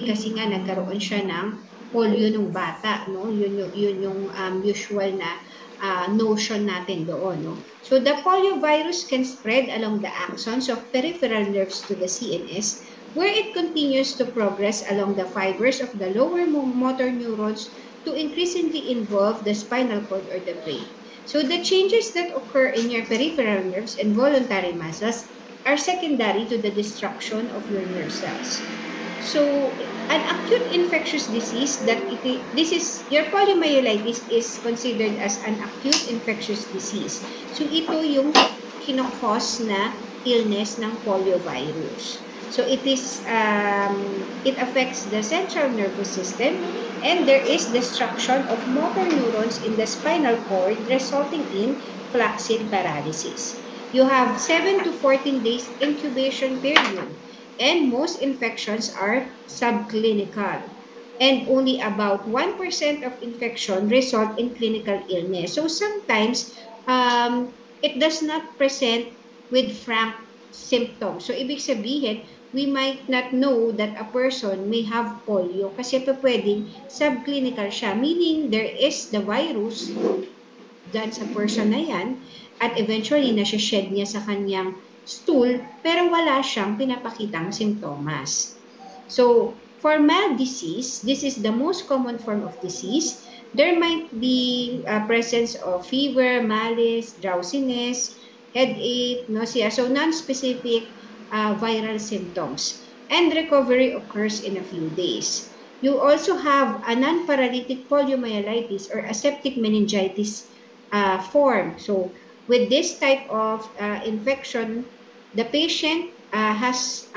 kasi nga nagkaroon siya ng polio nung bata, no? Yun yung usual na notion natin doon, no? So the poliovirus can spread along the axons of peripheral nerves to the CNS, where it continues to progress along the fibers of the lower motor neurons to increasingly involve the spinal cord or the brain. So the changes that occur in your peripheral nerves and voluntary muscles are secondary to the destruction of your nerve cells. So, an acute infectious disease your poliomyelitis is considered as an acute infectious disease. So, ito yung kinokos na illness ng poliovirus. So, it affects the central nervous system, and there is destruction of motor neurons in the spinal cord, resulting in flaccid paralysis. You have 7 to 14 days incubation period, and most infections are subclinical. And only about 1% of infection result in clinical illness. So sometimes, it does not present with frank symptoms. So ibig sabihin, we might not know that a person may have polio kasi pwedeng subclinical siya. Meaning, there is the virus dyan sa person na yan, at eventually nasa-shed niya sa kanyang stool, pero wala siyang pinapakitang simptomas. So, for mild disease, this is the most common form of disease. There might be presence of fever, malaise, drowsiness, headache, nausea, so non-specific viral symptoms. And recovery occurs in a few days. You also have a non-paralytic poliomyelitis or aseptic meningitis form. So, with this type of infection, the patient has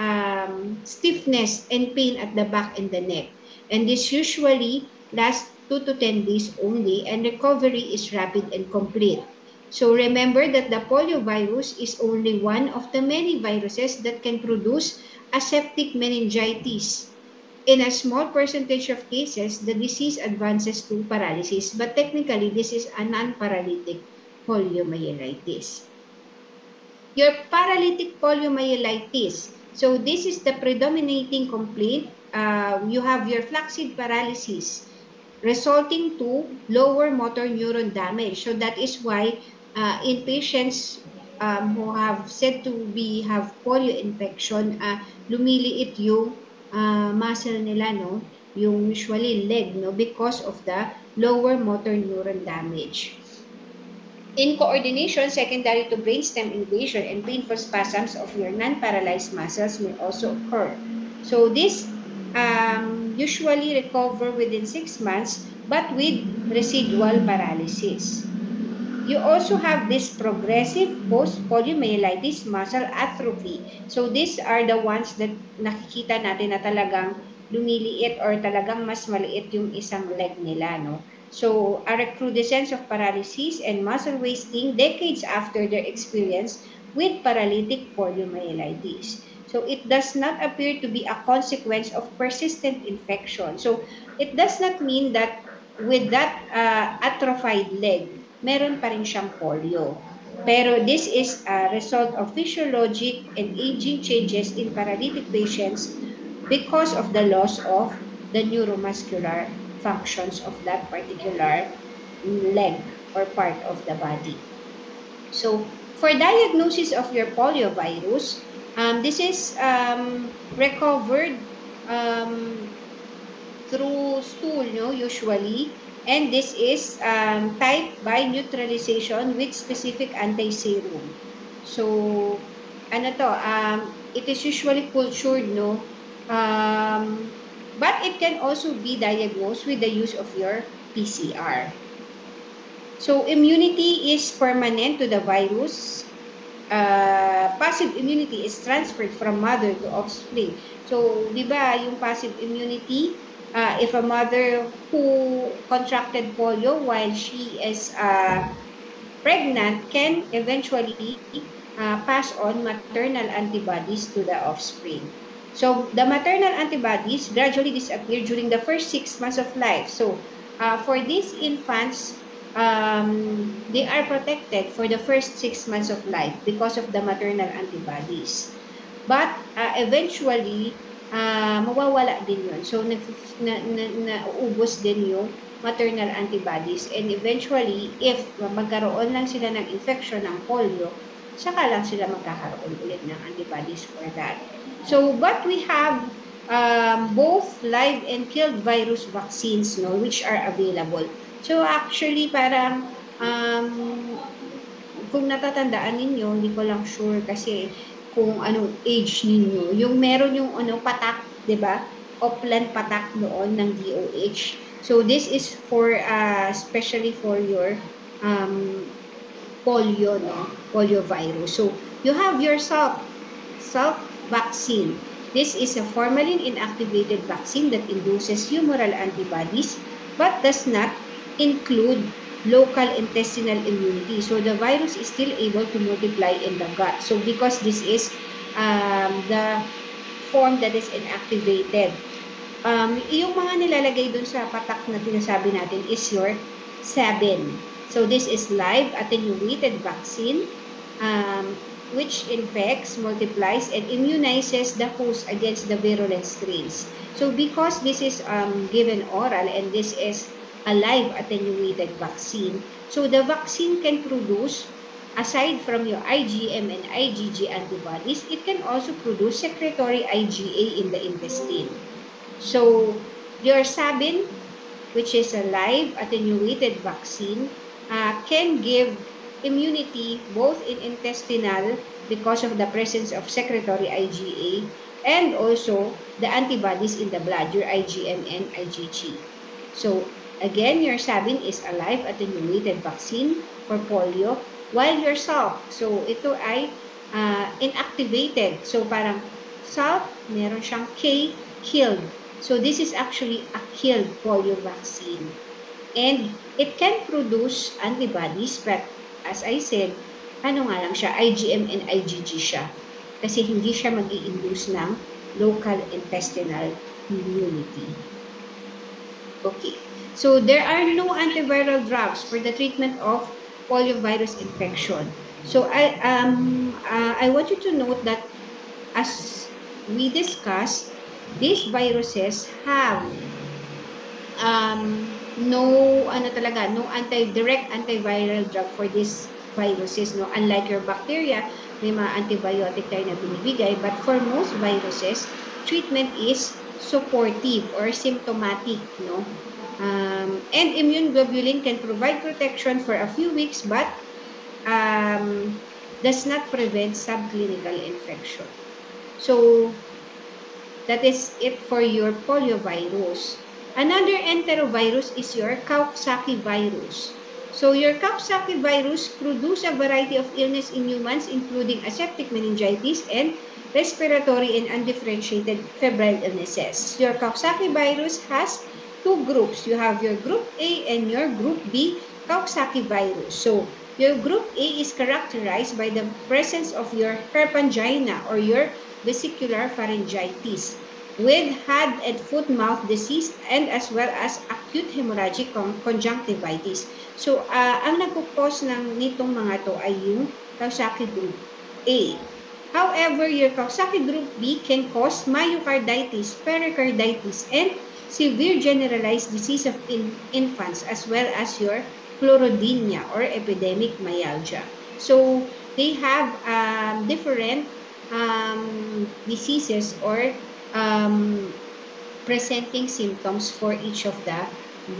stiffness and pain at the back and the neck. And this usually lasts 2 to 10 days only, and recovery is rapid and complete. So remember that the poliovirus is only one of the many viruses that can produce aseptic meningitis. In a small percentage of cases, the disease advances to paralysis, but technically this is a non-paralytic poliomyelitis. Your paralytic poliomyelitis. So this is the predominating complaint. You have your flaccid paralysis resulting to lower motor neuron damage. So that is why in patients who have said to have polio infection, lumiliit yung muscle nila, no? Yung usually leg, no? Because of the lower motor neuron damage. In coordination, secondary to brainstem invasion and painful spasms of your non-paralyzed muscles may also occur. So this usually recover within 6 months, but with residual paralysis. You also have this progressive post-poliomyelitis muscle atrophy. So these are the ones that nakikita natin na talagang lumiliit or talagang mas maliit yung isang leg nila, no? So, a recrudescence of paralysis and muscle wasting decades after their experience with paralytic poliomyelitis. So, it does not appear to be a consequence of persistent infection. So, it does not mean that with that atrophied leg, meron pa rin siyang polio. Pero this is a result of physiologic and aging changes in paralytic patients because of the loss of the neuromuscular functions of that particular leg or part of the body. So, for diagnosis of your poliovirus, this is recovered through stool, no, usually, and this is typed by neutralization with specific anti-serum. So, ano to, it is usually cultured, no, but it can also be diagnosed with the use of your PCR. So, immunity is permanent to the virus. Passive immunity is transferred from mother to offspring. So, di ba, yung passive immunity, if a mother who contracted polio while she is pregnant can eventually pass on maternal antibodies to the offspring. So, the maternal antibodies gradually disappear during the first 6 months of life. So, for these infants, they are protected for the first 6 months of life because of the maternal antibodies. But eventually, mawawala din yun. So, nauubos din yung maternal antibodies. And eventually, if magkaroon lang sila ng infection ng polio, saka lang sila magkakaroon ulit ng antibodies for that. So, but we have both live and killed virus vaccines, no, which are available. So, actually, parang kung natatandaan ninyo, hindi ko lang sure kasi kung anong age ninyo. Yung meron yung patak, 'di ba? Oplan patak noon ng DOH. So this is for especially for your polio, no? Polio virus. So you have your Salk vaccine. This is a formalin inactivated vaccine that induces humoral antibodies but does not include local intestinal immunity. So the virus is still able to multiply in the gut. So because this is the form that is inactivated. Yung mga nilalagay dun sa patak na tinasabi natin is your Sabin. So this is live attenuated vaccine which infects, multiplies, and immunizes the host against the virulent strains. So because this is given oral and this is a live attenuated vaccine, so the vaccine can produce, aside from your IgM and IgG antibodies, it can also produce secretory IgA in the intestine. So your Sabin, which is a live attenuated vaccine, can give immunity both in intestinal because of the presence of secretory IgA and also the antibodies in the blood, your IgM and IgG. So again, your Sabin is a live attenuated vaccine for polio, while your Salk, so ito ay inactivated. So parang Salk, meron siyang K, killed. So this is actually a killed polio vaccine. And it can produce antibodies, but as I said, ano nga lang siya, IgM and IgG siya. Kasi hindi siya mag-i-induce ng local intestinal immunity. Okay. So there are no antiviral drugs for the treatment of poliovirus infection. So I want you to note that as we discussed, these viruses have no direct antiviral drug for these viruses, no, unlike your bacteria, may mga antibiotic tayo na binibigay, but for most viruses, treatment is supportive or symptomatic, no. And immune globulin can provide protection for a few weeks, but does not prevent subclinical infection. So that is it for your poliovirus. Another enterovirus is your Coxsackie virus. So your Coxsackie virus produce a variety of illness in humans, including aseptic meningitis and respiratory and undifferentiated febrile illnesses. Your Coxsackie virus has two groups. You have your group A and your group B Coxsackie virus. So your group A is characterized by the presence of your herpangina or your vesicular pharyngitis with hand and foot mouth disease and as well as acute hemorrhagic conjunctivitis. So ang nagpo-cause nitong mga to ay yung Coxsackie group A. However, your Coxsackie group B can cause myocarditis, pericarditis, and severe generalized disease of infants as well as your chlorodynia or epidemic myalgia. So they have different diseases or presenting symptoms for each of the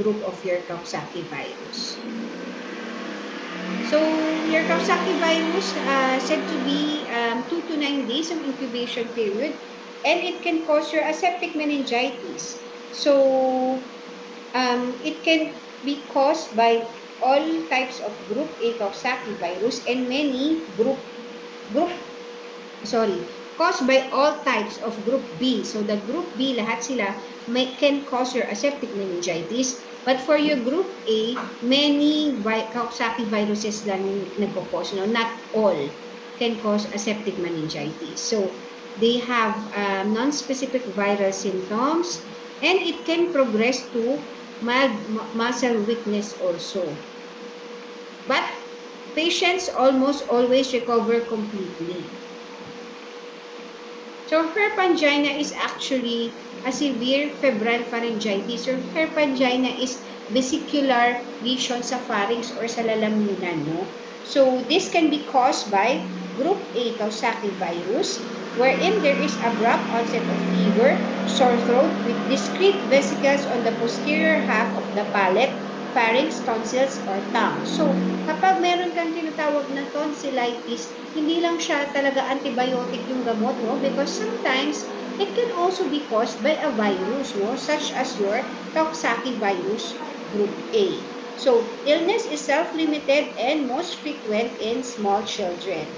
group of your Coxsackie virus. So your Coxsackie virus said to be 2 to 9 days of incubation period, and it can cause your aseptic meningitis. So it can be caused by all types of group A Coxsackie virus and many caused by all types of group B. So the group B, lahat sila can cause your aseptic meningitis. But for your group A, many Coxsackie viruses lang nagpo-cause. No? Not all can cause aseptic meningitis. So they have non-specific viral symptoms, and it can progress to mild muscle weakness also. But patients almost always recover completely. So herpangina is actually a severe febrile pharyngitis, or herpangina is vesicular lesion sa pharynx or sa lalamunan, no? So this can be caused by group A Kawasaki virus, wherein there is abrupt onset of fever, sore throat with discrete vesicles on the posterior half of the palate, pharynx, tonsils, or tongue. So, kapag meron kang tinatawag na tonsillitis, hindi lang siya talaga antibiotic yung gamot, no? Because sometimes, it can also be caused by a virus, no? Such as your Kawasaki virus group A. So, illness is self-limited and most frequent in small children.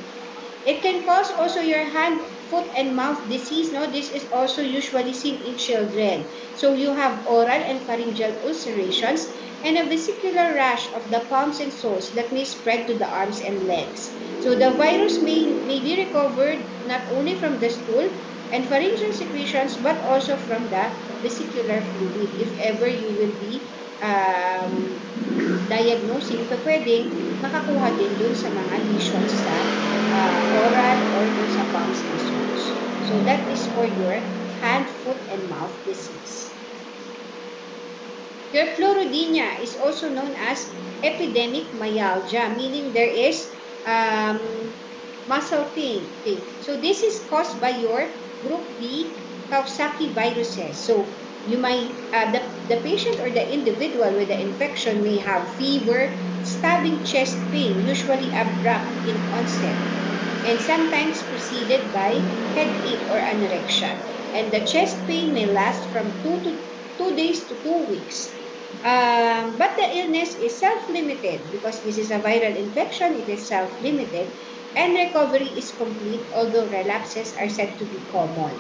It can cause also your hand, foot, and mouth disease. No, this is also usually seen in children. So you have oral and pharyngeal ulcerations and a vesicular rash of the palms and soles that may spread to the arms and legs. So the virus may be recovered not only from the stool and pharyngeal secretions but also from the vesicular fluid if ever you will be diagnosing, pwedeng makakuha din dun sa mga lesions sa oral or dun sa palms and soles. So that is for your hand, foot, and mouth disease. Your Chlorodynia is also known as epidemic myalgia, meaning there is muscle pain. Okay. So this is caused by your group B Kawasaki viruses. So you might, the patient or the individual with the infection may have fever, stabbing chest pain, usually abrupt in onset, and sometimes preceded by headache or anorexia. And the chest pain may last from 2 days to 2 weeks. But the illness is self-limited because this is a viral infection, it is self-limited, and recovery is complete, although relapses are said to be common.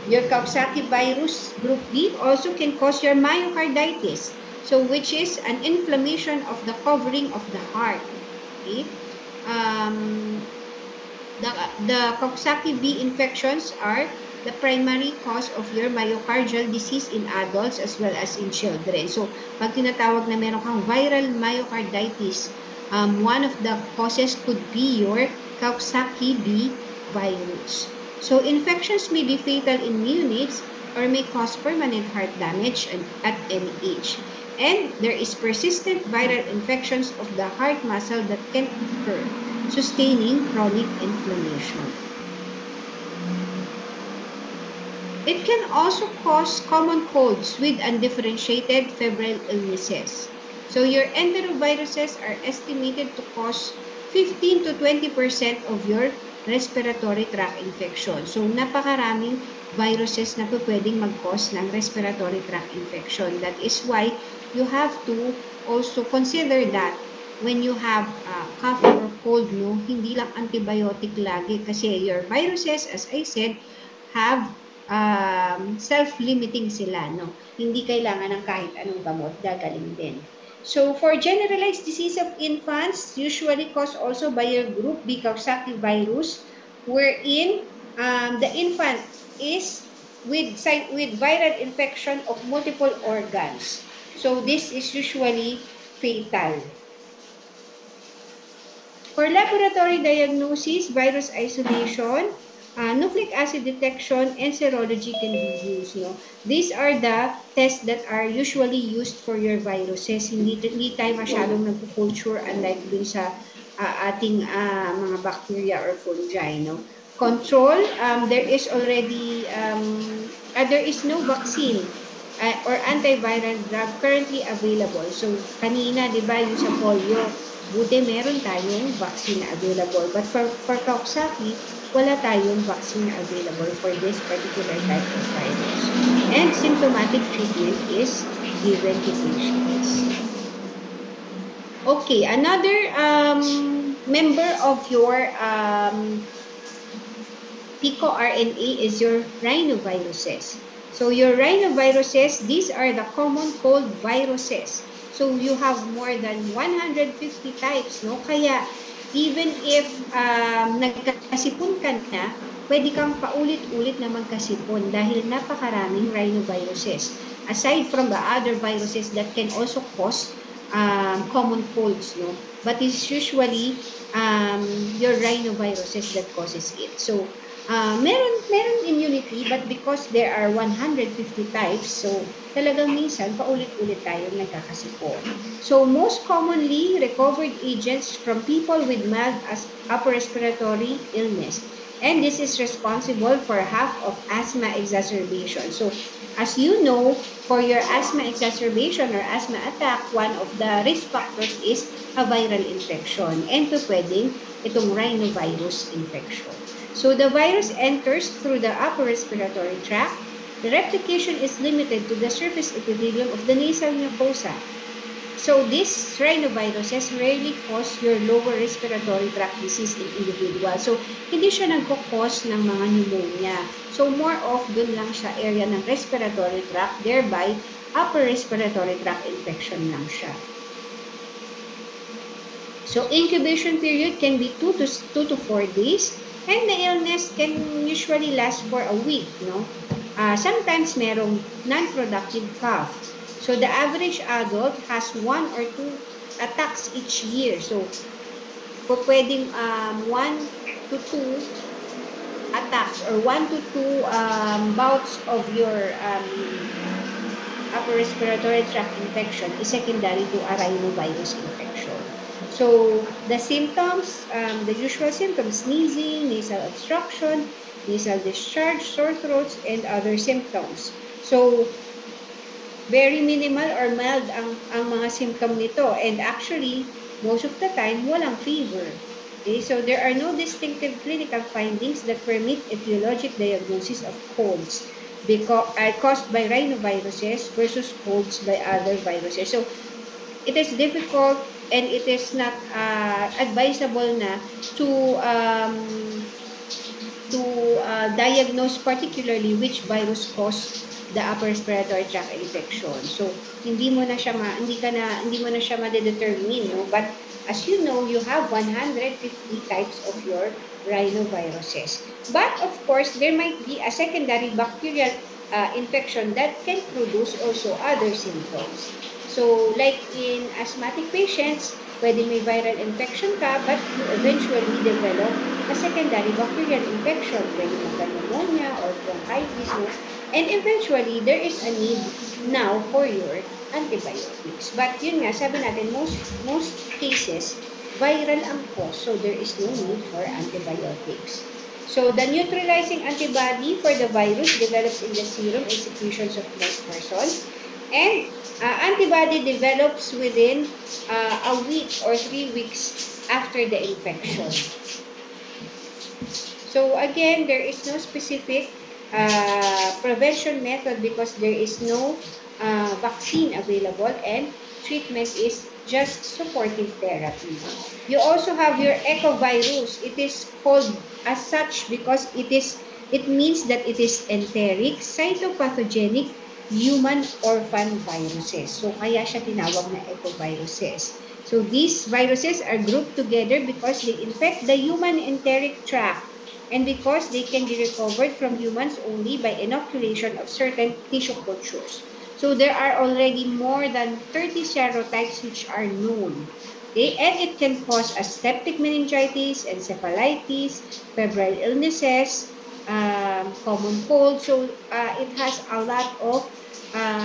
Your Kawasaki virus group B also can cause your myocarditis, so which is an inflammation of the covering of the heart. Okay? The Kawasaki B infections are the primary cause of your myocardial disease in adults as well as in children. So, pag tinatawag na meron kang viral myocarditis, one of the causes could be your Kawasaki B virus. So, infections may be fatal in neonates or may cause permanent heart damage at any age. And there is persistent viral infections of the heart muscle that can occur, sustaining chronic inflammation. It can also cause common colds with undifferentiated febrile illnesses. So your enteroviruses are estimated to cause 15 to 20% of your respiratory tract infection. So napakaraming viruses na pwedeng mag-cause ng respiratory tract infection. That is why you have to also consider that when you have cough or cold, no, hindi lang antibiotic lagi kasi your viruses, as I said, have self-limiting sila, no? Hindi kailangan ng kahit anong gamot, gagaling din. So, for generalized disease of infants, usually caused also by your group B Kawasaki virus, wherein the infant is with viral infection of multiple organs. So, this is usually fatal. For laboratory diagnosis, virus isolation, nucleic acid detection, and serology can be used. No? These are the tests that are usually used for your viruses. Hindi tayo masyadong nagpo-culture unlike dun sa ating mga bacteria or fungi. No? Control, there is already, there is no vaccine or antiviral drug currently available. So, kanina, di ba, yung sa polio, buti meron tayong vaccine available. But for Kawasaki, wala tayong vaccine available for this particular type of virus. And symptomatic treatment is given to patients. Okay, another member of your picoRNA is your rhinoviruses. So your rhinoviruses, these are the common cold viruses. So you have more than 150 types, no? Kaya even if nagkasipon ka na, pwede kang paulit-ulit na magkasipon dahil napakaraming rhinoviruses. Aside from the other viruses that can also cause common colds, no? But it's usually your rhinoviruses that causes it. So, meron immunity, but because there are 150 types, so talagang minsan paulit-ulit tayong nagkakasipon. So most commonly recovered agents from people with mild upper respiratory illness, and this is responsible for half of asthma exacerbation. So as you know, for your asthma exacerbation or asthma attack, one of the risk factors is a viral infection, and pwedeng itong rhinovirus infection. So the virus enters through the upper respiratory tract. The replication is limited to the surface epithelium of the nasal mucosa. So these rhinoviruses rarely cause your lower respiratory tract disease in individuals. So hindi siya nagko-cause ng mga pneumonia. So more of dun lang sa area ng respiratory tract, thereby upper respiratory tract infection lang siya. So incubation period can be 2 to 4 days. And the illness can usually last for a week, no? Sometimes merong non-productive cough. So the average adult has 1 or 2 attacks each year. So pwedeng 1 to 2 attacks or 1 to 2 bouts of your upper respiratory tract infection is secondary to a rhinovirus infection. So the symptoms, the usual symptoms, sneezing, nasal obstruction, nasal discharge, sore throats, and other symptoms. So very minimal or mild ang mga symptom nito, and actually most of the time walang fever. Okay, so there are no distinctive clinical findings that permit etiologic diagnosis of colds caused by rhinoviruses versus colds by other viruses. So it is difficult and it is not advisable na to diagnose particularly which virus caused the upper respiratory tract infection. So hindi mo na siya ma-determine, no? But as you know, you have 150 types of your rhinoviruses. But of course, there might be a secondary bacterial infection that can produce also other symptoms. So, like in asthmatic patients, pwede may viral infection ka, but you eventually develop a secondary bacterial infection, pwede magka-pneumonia or bronchitis, no? And eventually, there is a need now for your antibiotics. But yun nga, sabi natin, most cases, viral ang cause, so there is no need for antibiotics. So, the neutralizing antibody for the virus develops in the serum and secretions of most persons. And antibody develops within a week or 3 weeks after the infection. So again, there is no specific prevention method because there is no vaccine available, and treatment is just supportive therapy. You also have your echovirus. It is called as such because it means that it is enteric, cytopathogenic, human orphan viruses. So, kaya siya tinawag na echoviruses. So, these viruses are grouped together because they infect the human enteric tract and because they can be recovered from humans only by inoculation of certain tissue cultures. So, there are already more than 30 serotypes which are known. Okay? And it can cause a septic meningitis, encephalitis, febrile illnesses, common cold. So, it has a lot of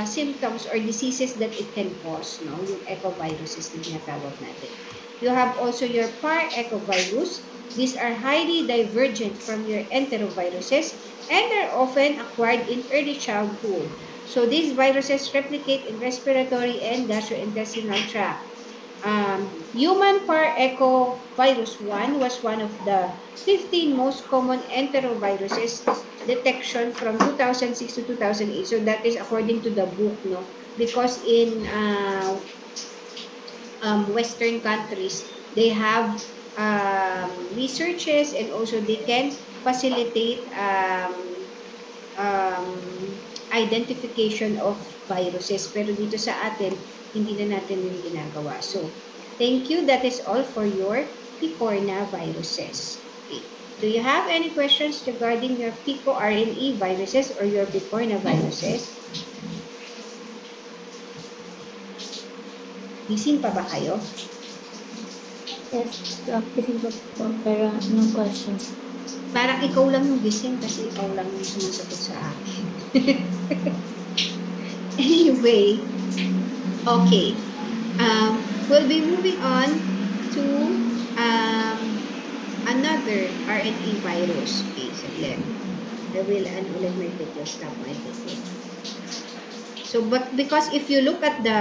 symptoms or diseases that it can cause, no? Yung echoviruses na tinatawag natin. You have also your par-echovirus. These are highly divergent from your enteroviruses and are often acquired in early childhood. So these viruses replicate in respiratory and gastrointestinal tract. Human par-echovirus 1 was one of the 15 most common enteroviruses detection from 2006 to 2008. So that is according to the book, no? Because in Western countries, they have researches and also they can facilitate identification of viruses. Pero dito sa atin, hindi na natin yung ginagawa. So, thank you. That is all for your picorna viruses. Okay. Do you have any questions regarding your picoRNA viruses or your picorna viruses? Gising pa ba kayo? Yes, gising pa po, pero no questions. Parang ikaw lang yung gising kasi ikaw lang yung sumasagot sa akin. Anyway, okay. We'll be moving on to another RNA virus. Okay, saglit. I will ulit my video. Stop my video. So, but because if you look at the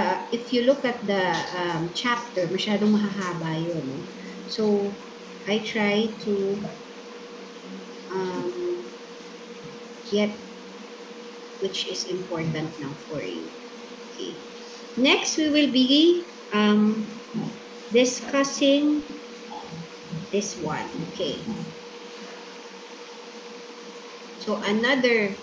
chapter, masyadong mahahaba yun. No? So, I try to get which is important now for you. Okay. Next, we will be discussing this one. Okay. So, another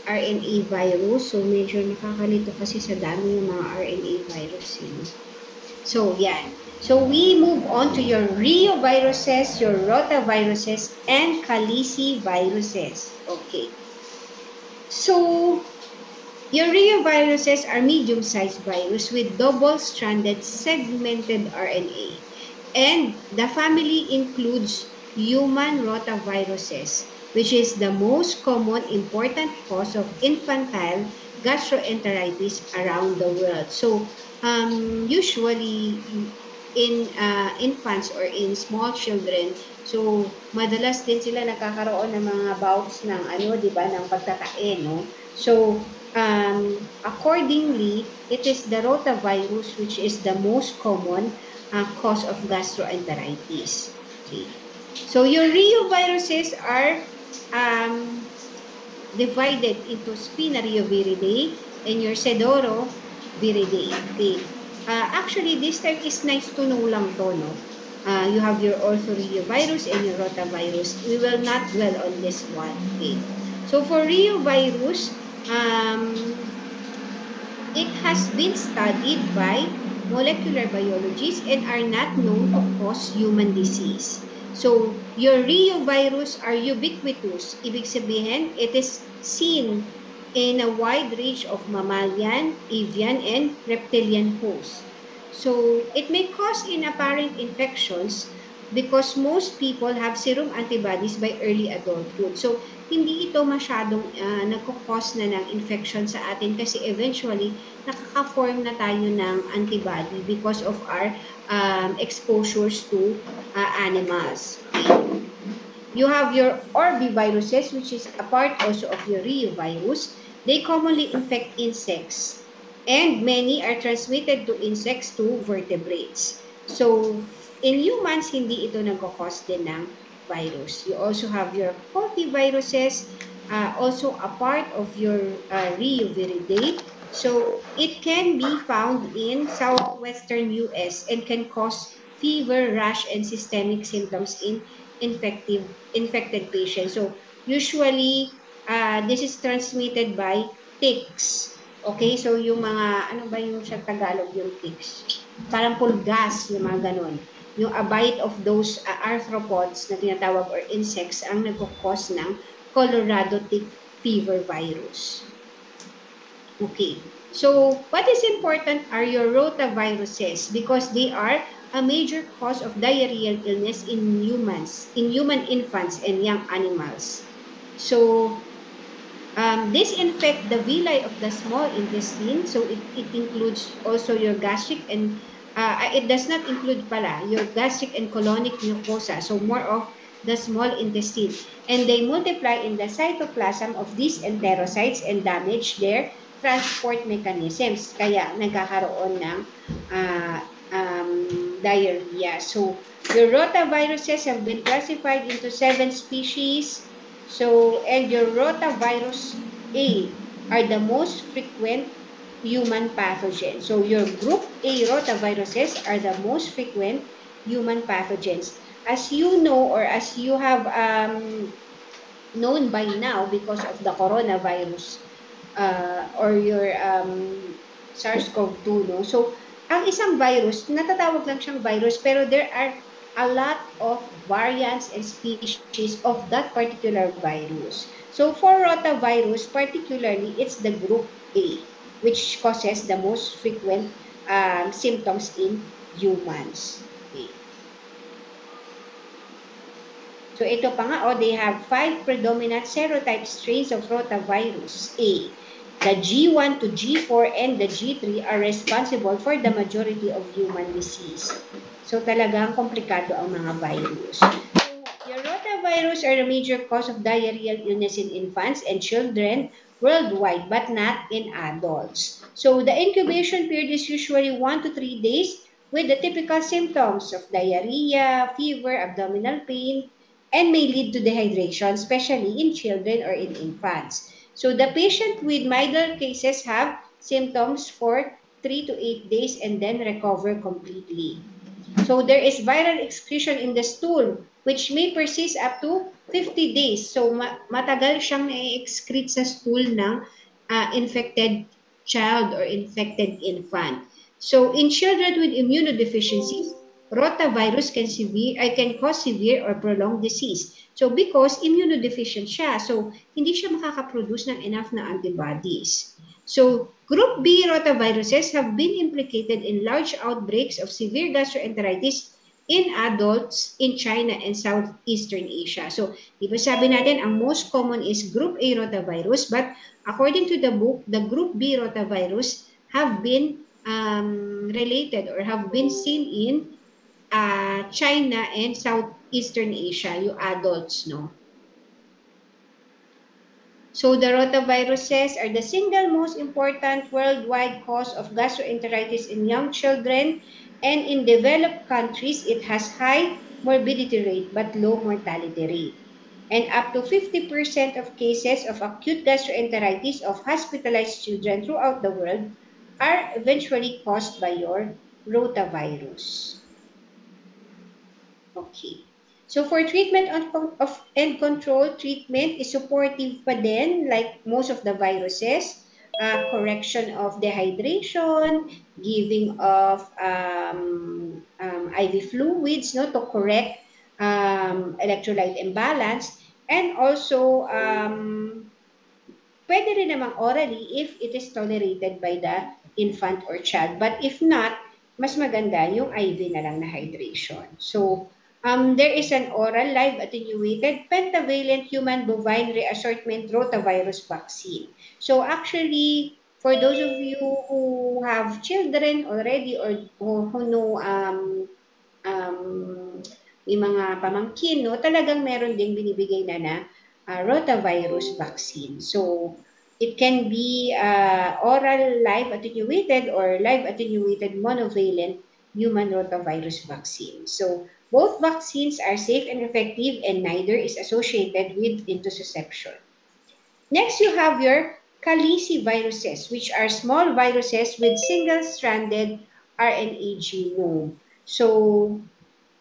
RNA virus. So, medyo nakakalito kasi sa dami ng mga RNA virus. So, yan. So, we move on to your reoviruses, your rotaviruses, and caliciviruses. Okay. So, your reoviruses are medium-sized virus with double-stranded segmented RNA. And the family includes human rotaviruses, which is the most common important cause of infantile gastroenteritis around the world. So, usually in infants or in small children, so madalas din sila nagkakaroon ng mga bouts ng di ba, ng pagkakain, no? So, accordingly, it is the rotavirus which is the most common cause of gastroenteritis. Okay. So, your reoviruses are divided into Spinareoviridae and your Pseudoviridae. Okay. Actually, this term is nice to know lang to, no? You have your orthoreovirus and your rotavirus. We will not dwell on this one. Okay. So, for reovirus, it has been studied by molecular biologists and are not known to cause human disease. So, your reovirus are ubiquitous. Ibig sabihin, it is seen in a wide range of mammalian, avian, and reptilian hosts. So, it may cause inapparent infections because most people have serum antibodies by early adulthood. So, hindi ito masyadong nagkukos na ng infection sa atin kasi eventually, nakaka-form na tayo ng antibody because of our exposures to animals. You have your orbiviruses, which is a part also of your reovirus. They commonly infect insects, and many are transmitted to insects to vertebrates. So, in humans, hindi ito nagkakos din ng virus. You also have your cultiviruses, also a part of your reoviridae. So, it can be found in southwestern US and can cause fever, rash, and systemic symptoms in infected patients. So, usually, this is transmitted by ticks. Okay? So, yung mga, ano ba yung sa Tagalog yung ticks? Parang pulgas, yung mga ganon. Yung a bite of those arthropods na tinatawag or insects ang nagkukos ng Colorado tick fever virus. Okay. So, what is important are your rotaviruses because they are a major cause of diarrheal illness in humans, in human infants and young animals. So, this infect the villi of the small intestine. So, it includes also your gastric and, it does not include pala, your gastric and colonic mucosa. So, more of the small intestine. And they multiply in the cytoplasm of these enterocytes and damage their transport mechanisms. Kaya nagkakaroon ng diarrhea. So, your rotaviruses have been classified into 7 species. So, and your rotavirus A are the most frequent human pathogens. So, your group A rotaviruses are the most frequent human pathogens. As you know or as you have known by now because of the coronavirus, or your SARS-CoV-2, no? So, ang isang virus, natatawag lang siyang virus, pero there are a lot of variants and species of that particular virus. So, for rotavirus, particularly, it's the group A, which causes the most frequent symptoms in humans. Okay. So ito pa nga, they have 5 predominant serotype strains of rotavirus A. The G1 to G4 and the G3 are responsible for the majority of human disease. So talagang komplikado ang mga virus. Your rotavirus are a major cause of diarrheal illness in infants and children worldwide, but not in adults. So the incubation period is usually 1 to 3 days with the typical symptoms of diarrhea, fever, abdominal pain, and may lead to dehydration, especially in children or in infants. So the patient with milder cases have symptoms for 3 to 8 days and then recover completely. So there is viral excretion in the stool which may persist up to 50 days. So matagal siyang na-excrete sa stool ng infected child or infected infant. So in children with immunodeficiencies, rotavirus can cause severe or prolonged disease. So because immunodeficient siya, so hindi siya makaka-produce ng enough na antibodies. So Group B rotaviruses have been implicated in large outbreaks of severe gastroenteritis in adults in China and Southeastern Asia. So, di ba sabi natin, ang most common is Group A rotavirus, but according to the book, the Group B rotavirus have been related or have been seen in China and Southeastern Asia, yung adults, no? So the rotaviruses are the single most important worldwide cause of gastroenteritis in young children, and in developed countries, it has high morbidity rate but low mortality rate. And up to 50% of cases of acute gastroenteritis of hospitalized children throughout the world are eventually caused by your rotavirus. Okay. So for treatment of and control, treatment is supportive pa din, like most of the viruses, correction of dehydration, giving of IV fluids, no, to correct electrolyte imbalance, and also pwede rin namang orally if it is tolerated by the infant or child. But if not, mas maganda yung IV na lang na hydration. So, there is an oral live attenuated pentavalent human bovine reassortment rotavirus vaccine. So actually, for those of you who have children already or who know may mga pamangkin, no, talagang meron ding binibigay na rotavirus vaccine. So it can be oral live attenuated or live attenuated monovalent human rotavirus vaccine. So both vaccines are safe and effective, and neither is associated with intussusception. Next, you have your caliciviruses, which are small viruses with single-stranded RNA genome. So,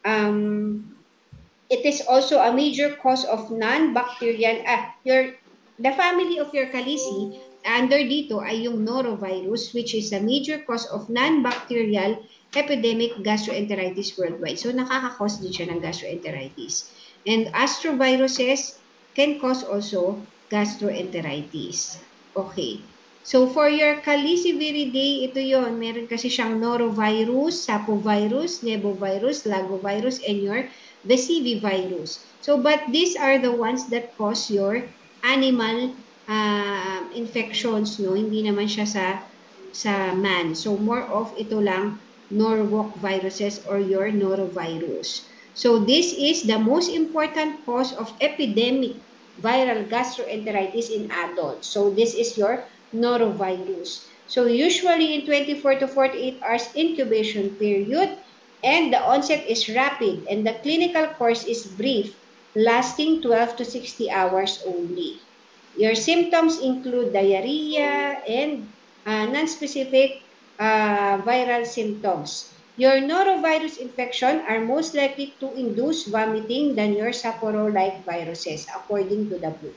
it is also a major cause of non-bacterial, the family of your calici, under dito ay yung norovirus, which is a major cause of non-bacterial epidemic gastroenteritis worldwide. So, nakaka-cause din siya ng gastroenteritis. And astroviruses can cause also gastroenteritis. Okay. So, for your Caliciviridae, ito yon. Meron kasi siyang norovirus, sapovirus, nevovirus, lagovirus, and your vesivivirus. So, but these are the ones that cause your animal infections, no? Hindi naman siya sa man. So, more of ito lang Norwalk viruses or your norovirus. So this is the most important cause of epidemic viral gastroenteritis in adults. So this is your norovirus. So usually in 24 to 48 hours incubation period, and the onset is rapid and the clinical course is brief, lasting 12 to 60 hours only. Your symptoms include diarrhea and non-specific viral symptoms. Your norovirus infection are most likely to induce vomiting than your Sapporo-like viruses, according to the book.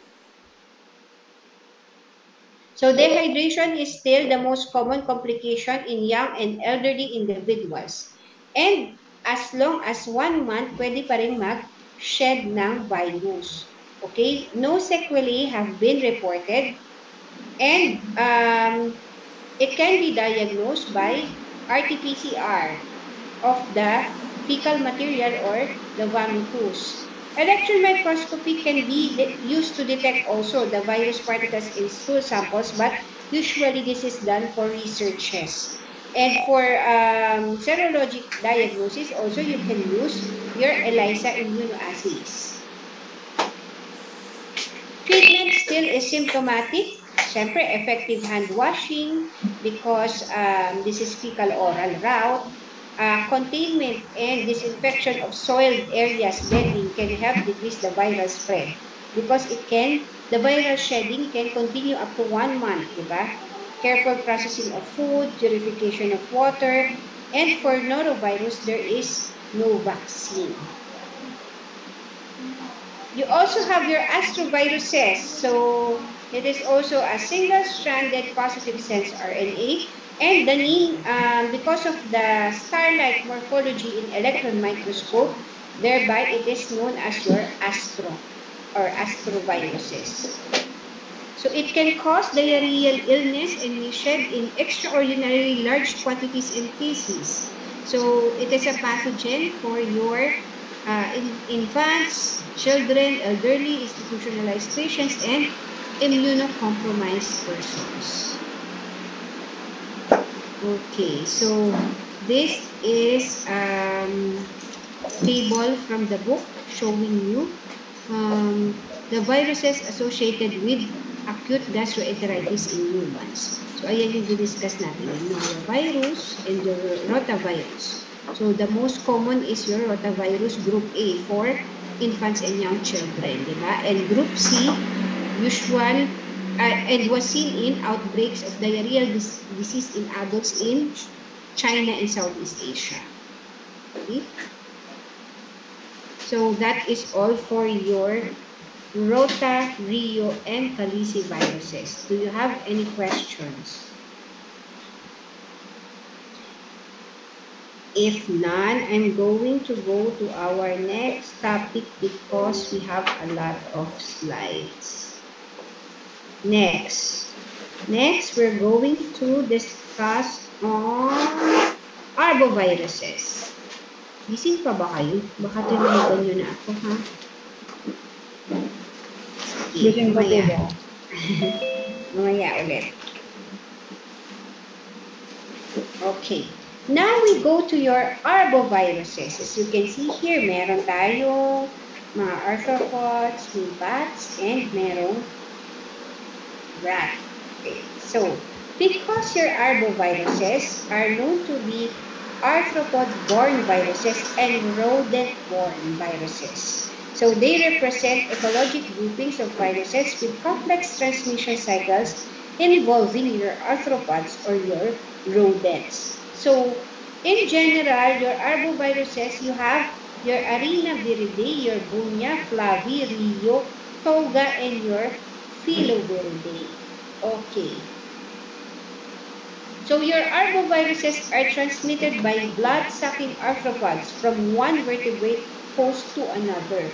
So dehydration is still the most common complication in young and elderly individuals. And as long as 1 month, pwede pa rin mag-shed ng virus. Okay? No sequelae have been reported, and it can be diagnosed by RT-PCR of the fecal material or the vomitus. Electron microscopy can be used to detect also the virus particles in stool samples, but usually this is done for researches. And for serologic diagnosis, also you can use your ELISA immunoassays. Treatment still is symptomatic. Siyempre, effective hand washing because this is fecal-oral route. Containment and disinfection of soiled areas, bedding can help decrease the viral spread because the viral shedding can continue up to 1 month, diba? Careful processing of food, purification of water, and for norovirus, there is no vaccine. You also have your astroviruses. So it is also a single-stranded positive sense RNA. And the name, because of the star-like morphology in electron microscope, thereby it is known as your astro or astroviruses. So it can cause diarrheal illness and may shed in extraordinarily large quantities and feces. So it is a pathogen for your infants, children, elderly, institutionalized patients, and immunocompromised persons. Okay, so this is table from the book showing you the viruses associated with acute gastroenteritis in humans. So, ayan yung discuss natin, yung norovirus and the rotavirus. So, the most common is your rotavirus group A for infants and young children, diba? And group C, usual, and was seen in outbreaks of diarrheal disease in adults in China and Southeast Asia. Okay? So, that is all for your Rota, Rio, and Caliciviruses viruses. Do you have any questions? If none, I'm going to go to our next topic because we have a lot of slides. Next, we're going to discuss on arboviruses. Gising pa ba kayo? Baka tinawagan nyo na ako, ha? Gising pa ba? Mamaya ulit. Okay. Now we go to your arboviruses. As you can see here, meron tayong mga arthropods, may bats, and merong rat. Okay. So, because your arboviruses are known to be arthropod-borne viruses and rodent-borne viruses. So they represent ecologic groupings of viruses with complex transmission cycles involving your arthropods or your rodents. So in general, your arboviruses, you have your Arinaviridae, your Bunya, Flavi, Rio, Toga, and your Filoviridae. Okay. So your arboviruses are transmitted by blood-sucking arthropods from one vertebrate host to another.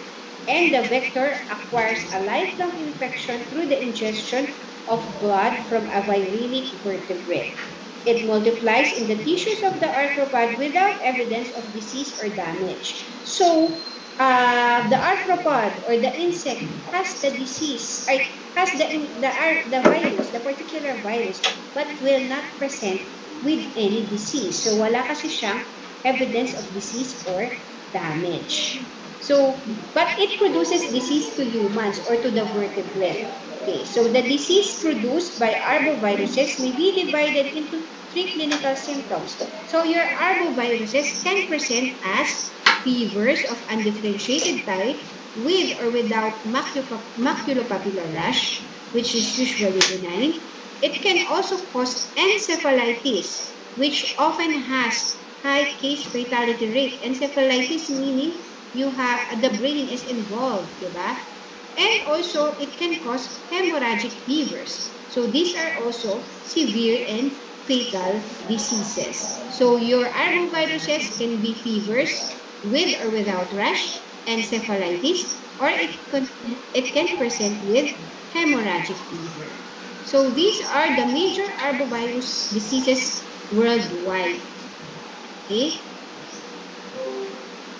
And the vector acquires a lifelong infection through the ingestion of blood from a viremic vertebrate. It multiplies in the tissues of the arthropod without evidence of disease or damage. So, the arthropod or the insect has the disease, has the virus, the particular virus, but will not present with any disease. So, wala kasi siyang evidence of disease or damage. So, but it produces disease to humans or to the vertebrate. Okay, so the disease produced by arboviruses may be divided into 3 clinical symptoms. So, your arboviruses can present as fevers of undifferentiated type with or without maculopapular rash, which is usually benign. It can also cause encephalitis, which often has high case fatality rate. Encephalitis meaning you have the brain is involved, diba? And also it can cause hemorrhagic fevers. So these are also severe and fatal diseases. So your arboviruses can be fevers with or without rash, encephalitis, or it can present with hemorrhagic fever. So these are the major arbovirus diseases worldwide. Okay?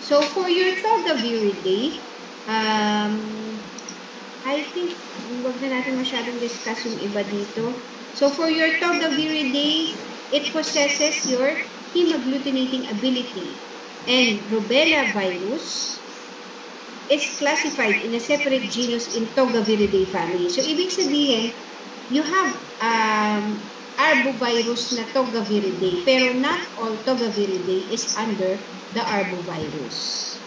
So for your Togaviridae, Um, I think, wag na natin masyadong discuss yung iba dito. So, for your Togaviridae, it possesses your hemagglutinating ability. And rubella virus is classified in a separate genus in Togaviridae family. So, ibig sabihin, you have arbovirus na Togaviridae, pero not all Togaviridae is under the arbovirus.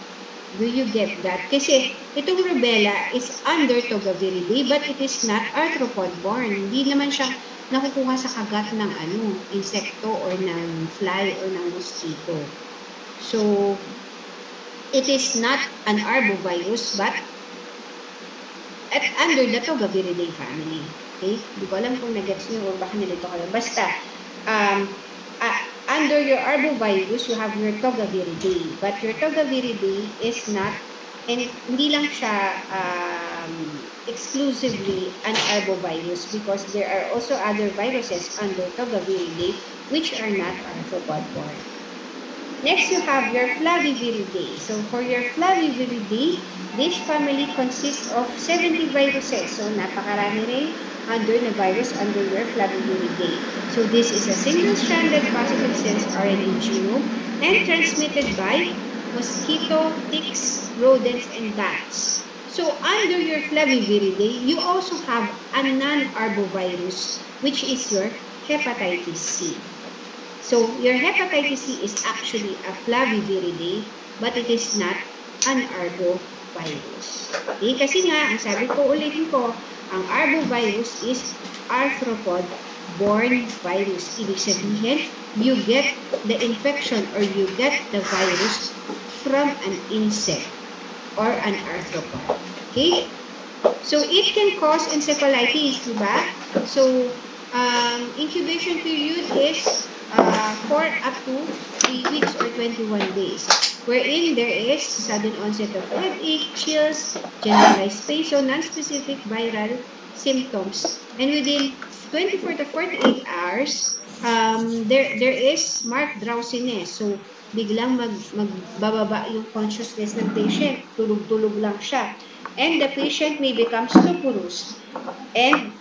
Do you get that? Kasi itong rubella is under Togaviridae, but it is not arthropod-borne. Hindi naman siya nakukuha sa kagat ng insekto or ng fly or ng mosquito. So, it is not an arbovirus, but under the Togaviridae family. Okay? Hindi ko alam kung nag-gets nyo o baka nalito kayo. Basta, under your arbovirus, you have your Togaviridae. But your Togaviridae is not, and hindi lang siya exclusively an arbovirus because there are also other viruses under Togaviridae which are not arthropod-borne. Next, you have your Flaviviridae. So, for your Flaviviridae, this family consists of 70 viruses. So, napakarami rin under the virus under your Flaviviridae. So, this is a single-stranded positive sense RNA genome and transmitted by mosquito, ticks, rodents, and bats. So, under your Flaviviridae, you also have a non-arbovirus, which is your hepatitis C. So, your hepatitis C is actually a Flaviviridae, but it is not an arbovirus. Okay? Kasi nga, ang sabi ko, ulitin ko, ang arbovirus is arthropod-borne virus. Ibig sabihin, you get the infection or you get the virus from an insect or an arthropod. Okay? So, it can cause encephalitis, diba? So, incubation period is 4 up to 3 weeks or 21 days, wherein there is sudden onset of headache, chills, generalized pain, so non-specific viral symptoms. And within 24 to 48 hours, there is marked drowsiness. So, biglang magbababa yung consciousness ng patient. Tulog-tulog lang siya. And the patient may become stuporous. And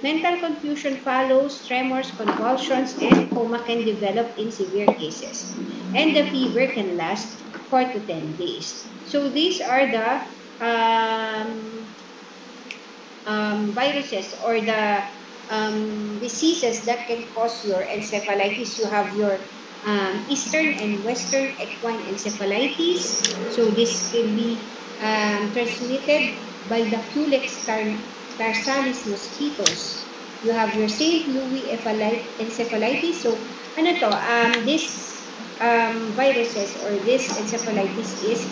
mental confusion follows, tremors, convulsions, and coma can develop in severe cases. And the fever can last 4 to 10 days. So these are the viruses or the diseases that can cause your encephalitis. You have your Eastern and Western equine encephalitis. So this can be transmitted by the Culex tarsalis mosquitoes. You have your St. Louis encephalitis. So, ano to? This viruses or this encephalitis is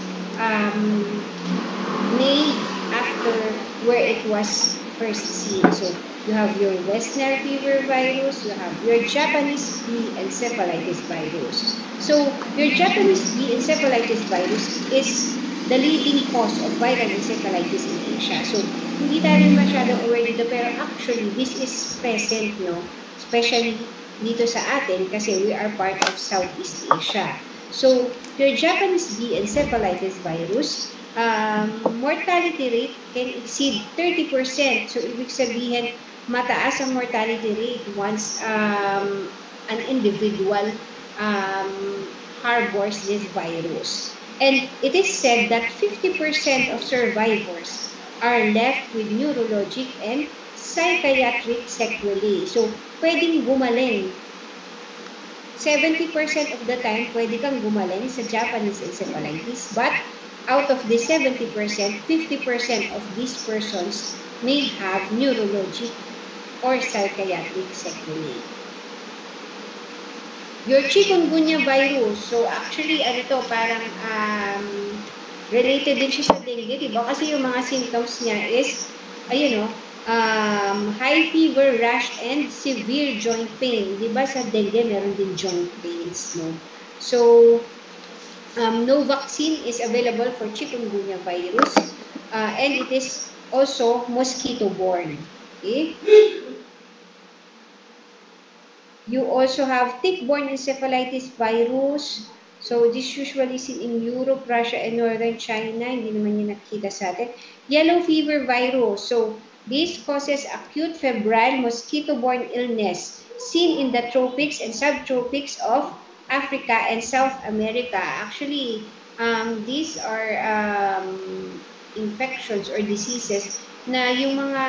made after where it was first seen. So, you have your West Nile fever virus, you have your Japanese bee encephalitis virus. So, your Japanese bee encephalitis virus is the leading cause of viral encephalitis in Asia. So, hindi tayo masyadong aware dito, pero actually, this is present, no? Especially dito sa atin kasi we are part of Southeast Asia. So, your Japanese bee encephalitis virus, mortality rate can exceed 30%. So, ibig sabihin, mataas ang mortality rate once an individual harbors this virus. And it is said that 50% of survivors are left with neurologic and psychiatric sequelae. So, pwedeng gumaling. 70% of the time, pwede kang gumaling sa Japanese encephalitis. But, out of the 70%, 50% of these persons may have neurologic or psychiatric sequelae. Your chikungunya virus, so actually, ano to, parang related din siya sa dengue, diba? Kasi yung mga symptoms niya is, ayun o, high fever, rash, and severe joint pain. Diba sa dengue, meron din joint pains, no? So, no vaccine is available for chikungunya virus, and it is also mosquito-borne. Okay? You also have tick-borne encephalitis virus. So this usually seen in Europe, Russia, and Northern China. Hindi naman yun nakikita sa atin. Yellow fever virus. So this causes acute febrile mosquito-borne illness seen in the tropics and subtropics of Africa and South America. Actually, these are infections or diseases na yung mga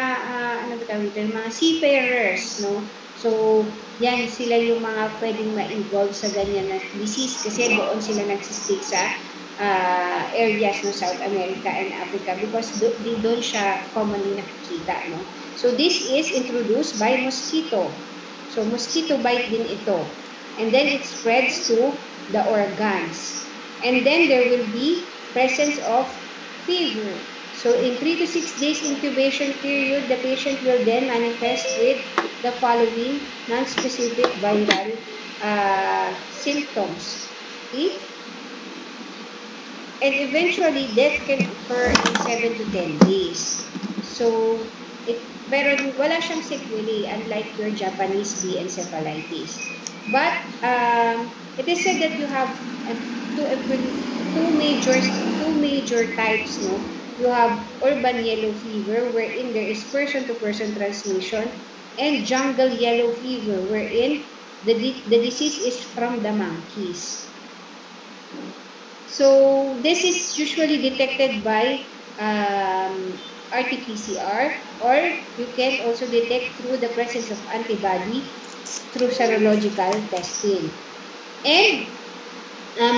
ano ba tawag dito, mga seafarers, no? So, yan sila yung mga pwedeng ma-involve sa ganyan na disease kasi doon sila nagsistay sa areas no South America and Africa because doon siya commonly nakikita, no? So, this is introduced by mosquito. So, mosquito bite din ito. And then it spreads to the organs. And then there will be presence of fever. So, in 3 to 6 days incubation period, the patient will then manifest with the following non-specific viral symptoms. Okay? And eventually, death can occur in 7 to 10 days. So, pero wala siyang sequelae, unlike your Japanese bee encephalitis. But, it is said that you have two major types, no? You have urban yellow fever, wherein there is person-to-person transmission, and jungle yellow fever, wherein the disease is from the monkeys. So, this is usually detected by RT-PCR, or you can also detect through the presence of antibody through serological testing. And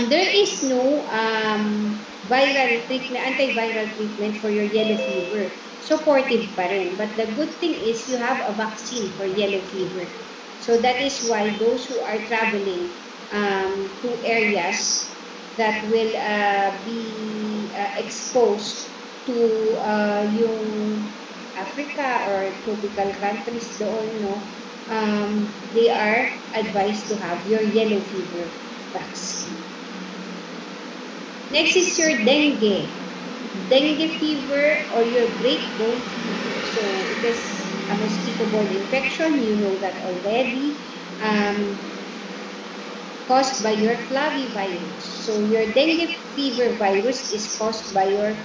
there is no antiviral treatment for your yellow fever. Supportive pa rin. But the good thing is you have a vaccine for yellow fever. So that is why those who are traveling to areas that will be exposed to yung Africa or tropical countries doon, no, they are advised to have your yellow fever vaccine. Next is your dengue. Dengue fever or your great bone fever. So it is a mosquito-borne infection. You know that already. Caused by your flavivirus. So your dengue fever virus is caused by your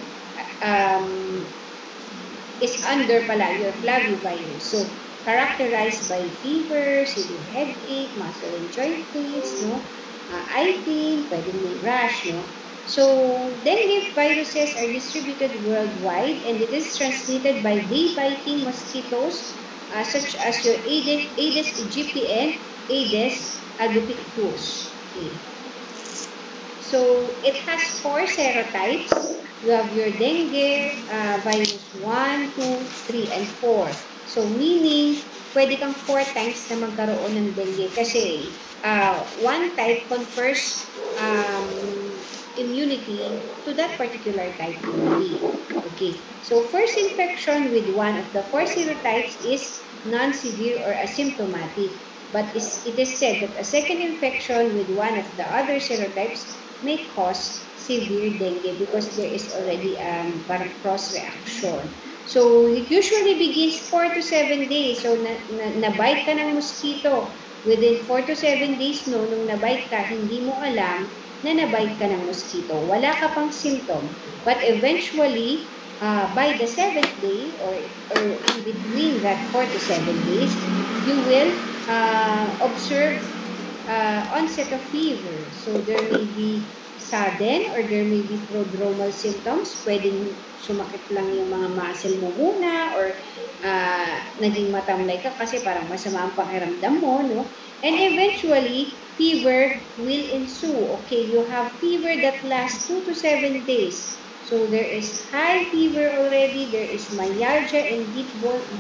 your flavivirus. So characterized by fever, severe headache, muscle and joint pains, no? Eye pain, pwedeng may rash, no? So, dengue viruses are distributed worldwide and it is transmitted by day-biting mosquitoes such as your Aedes aegypti and Aedes albopictus. Okay. So, it has 4 serotypes. You have your dengue virus 1, 2, 3, and 4. So, meaning, pwede kang 4 times na magkaroon ng dengue kasi one type confers immunity to that particular type only. Okay. So, first infection with one of the 4 serotypes is non-severe or asymptomatic. But it is said that a second infection with one of the other serotypes may cause severe dengue because there is already parang cross-reaction. So, it usually begins 4 to 7 days. So, nabite ka ng mosquito. Within 4 to 7 days, no, nung nabite ka, hindi mo alam na nabite ka ng mosquito. Wala ka pang symptom. But eventually, by the 7th day, or in between that 4 to 7 days, you will observe onset of fever. So, there may be sudden or there may be prodromal symptoms. Pwedeng sumakit lang yung mga muscle mo muna or naging matamlay ka kasi parang masama ang pakiramdam mo, no? And eventually, fever will ensue. Okay, you have fever that lasts 2 to 7 days. So, there is high fever already, there is myalgia and deep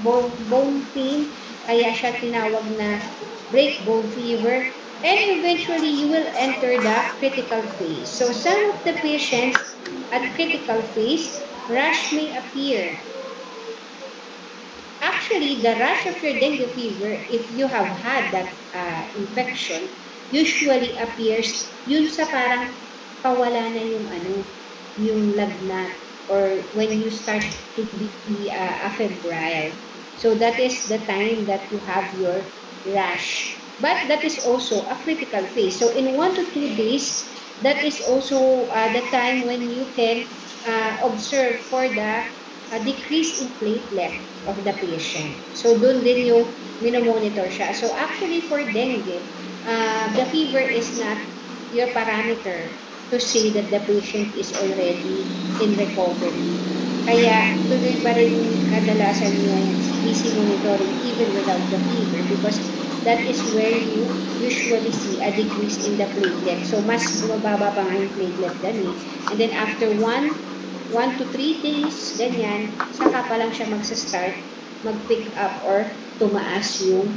bone pain. Kaya siya tinawag na breakbone fever. And eventually, you will enter the critical phase. So, some of the patients at critical phase, rash may appear. Actually, the rash of your dengue fever, if you have had that infection, usually appears yun sa parang pawala na yung lagnat or when you start to be febrile. So, that is the time that you have your rash. But that is also a critical phase. So, in 1 to 2 days, that is also the time when you can observe for the decrease in platelet of the patient. So, doon din yung minomonitor siya. So, actually for dengue, the fever is not your parameter to say that the patient is already in recovery. Kaya tuloy pa rin kadalasan yung easy monitoring even without the fever because that is where you usually see a decrease in the platelet. So, mas bumababa pa nga yung platelet dyan eh. And then after 1 to 3 days, ganyan, saka pa lang siya magsa-start mag-pick up or tumaas yung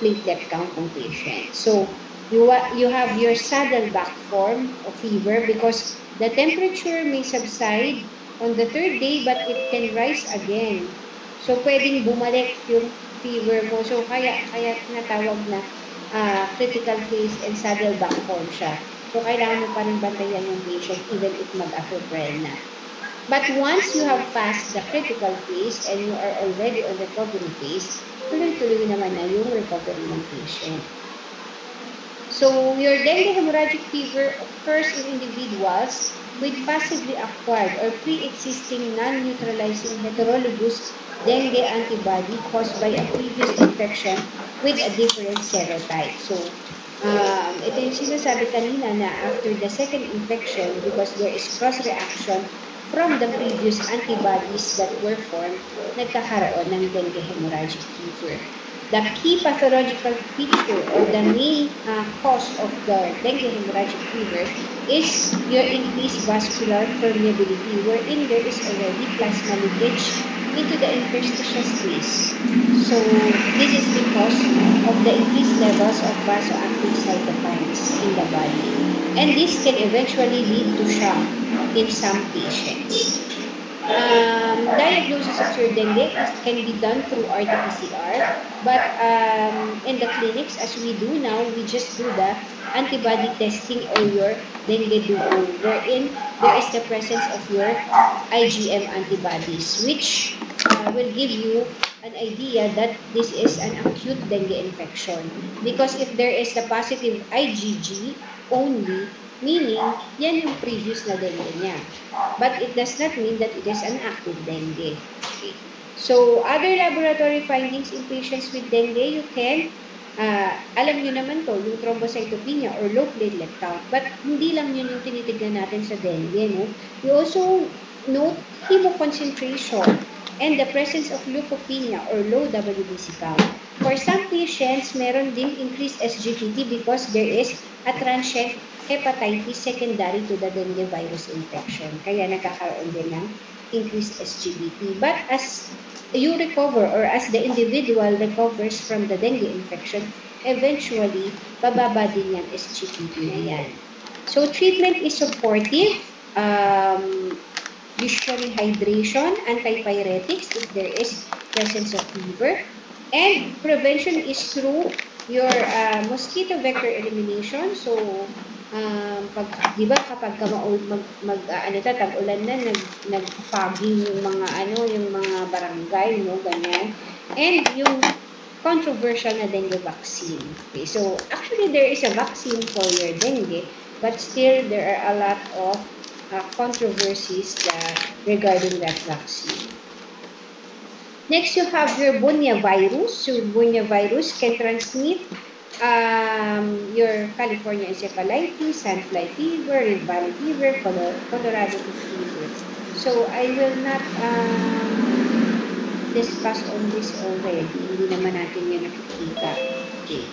platelet count ng patient. So, you have your saddleback form of fever because the temperature may subside on the 3rd day but it can rise again. So, pwedeng bumalik yung fever mo. So, kaya natawag na critical phase and saddleback form siya. So, kailangan mo pa rin bantayan yung patient even if mag-asuprel na. But once you have passed the critical phase and you are already on recovery phase, tuloy-tuloy naman na yung recovery ng patient. So, your dengue hemorrhagic fever occurs in individuals with passively acquired or pre-existing non-neutralizing heterologous dengue antibody caused by a previous infection with a different serotype. So, ito yung sinasabi kanina na after the second infection, because there is cross-reaction from the previous antibodies that were formed, nagkakaroon ng dengue hemorrhagic fever. The key pathological feature or the main cause of the dengue hemorrhagic fever is your increased vascular permeability, wherein there is already plasma leakage into the interstitial space. So, this is because of the increased levels of vasoactive cytokines in the body. And this can eventually lead to shock in some patients. Diagnosis of your dengue can be done through RT-PCR, but in the clinics, as we do now, we just do the antibody testing or your dengue duo, wherein there is the presence of your IgM antibodies, which will give you an idea that this is an acute dengue infection. Because if there is the positive IgG only, meaning yan yung previous na dengue niya. But it does not mean that it is an active dengue. Okay. So, other laboratory findings in patients with dengue, you can, alam nyo naman to, yung thrombocytopenia or low platelet count. But hindi lang yun yung tinitignan natin sa dengue. No? We also note hemoconcentration and the presence of leukopenia or low WBC count. For some patients, meron din increased SGPT because there is a transient hepatitis secondary to the dengue virus infection. Kaya nagkakaroon din ng increased SGPT. But as you recover or as the individual recovers from the dengue infection, eventually, bababa din yung SGPT na yan. So, treatment is supportive. Usually hydration, antipyretics if there is presence of fever. And prevention is through your mosquito vector elimination. So, di ba kapag tag-ulan na, nag-fogging yung mga yung mga barangay, no, ganyan. And yung controversial na dengue vaccine. Okay, so actually there is a vaccine for your dengue, but still there are a lot of controversies regarding that vaccine. Next, you have your Bunya virus. So, Bunya virus can transmit your California encephalitis, sandfly fever, Rift Valley fever, Colorado fever. So, I will not discuss on this already. Hindi naman natin yun nakikita. Okay.